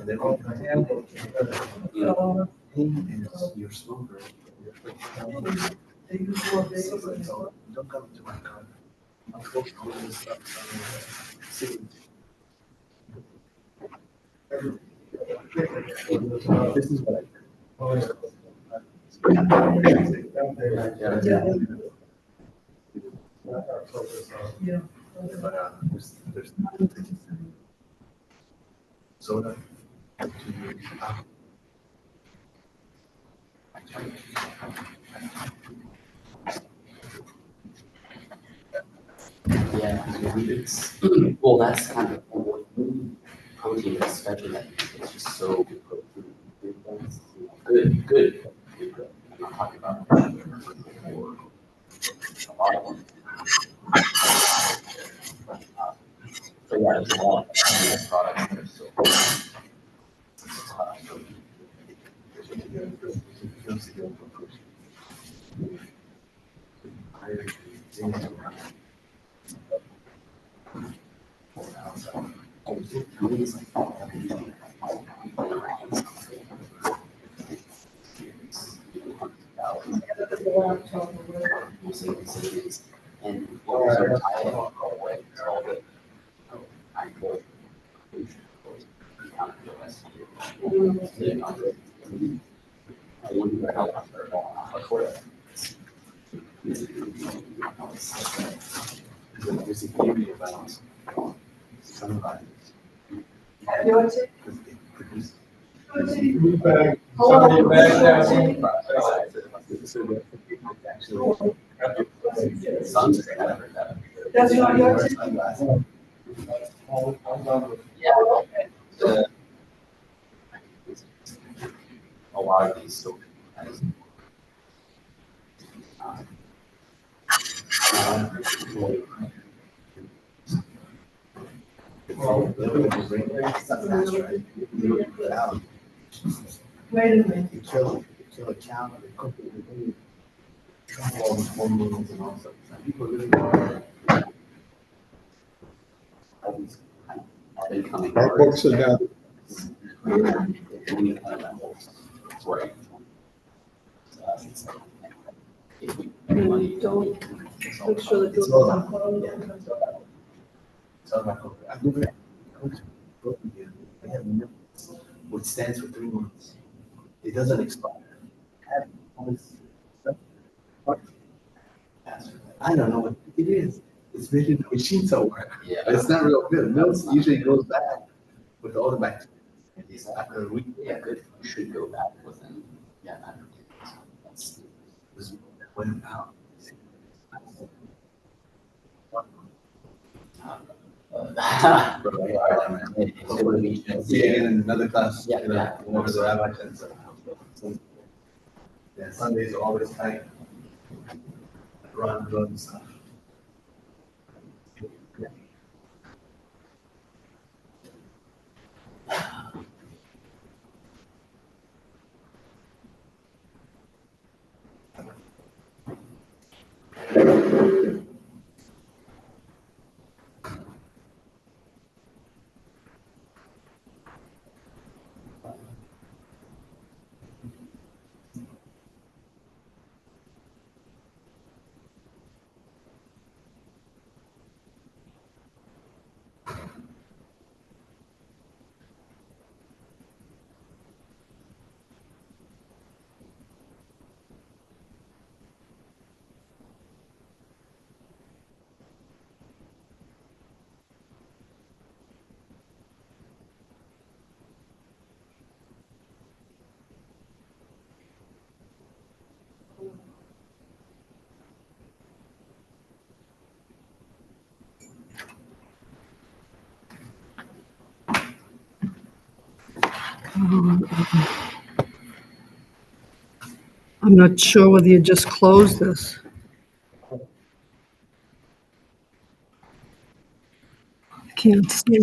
then all the hand. Is your smoker. Don't come to my car. I'm supposed to do this stuff. This is what Yeah. But there's soda. Yeah, it's, well, that's kind of protein, especially that it's just so good, good. I'm not talking about a lot of them. So yeah, there's a lot of products that are so. There's a theory about sunlight. That's not your A lot of these still has Wait a minute. you kill a cow, they cook it, they all the hormones and all that. People really Incoming. Our books are now, Right. Don't make sure that It's you're all on about- phone. It's all about- I've never gone to a book again. I have never, which stands for 3 months. It doesn't expire. I have all this stuff. I don't know what it is. It's made in a machine somewhere. Yeah. But it's not real good. Milk usually goes back with all the bacteria. After a week. Yeah, good. Should go back within, yeah, 90 days. That's. This went out. See you again in another class. Yeah, yeah. Whenever the rabbi sends it. Yeah, Sundays are always tight. Run stuff. I'm not sure whether you just closed this. I can't see.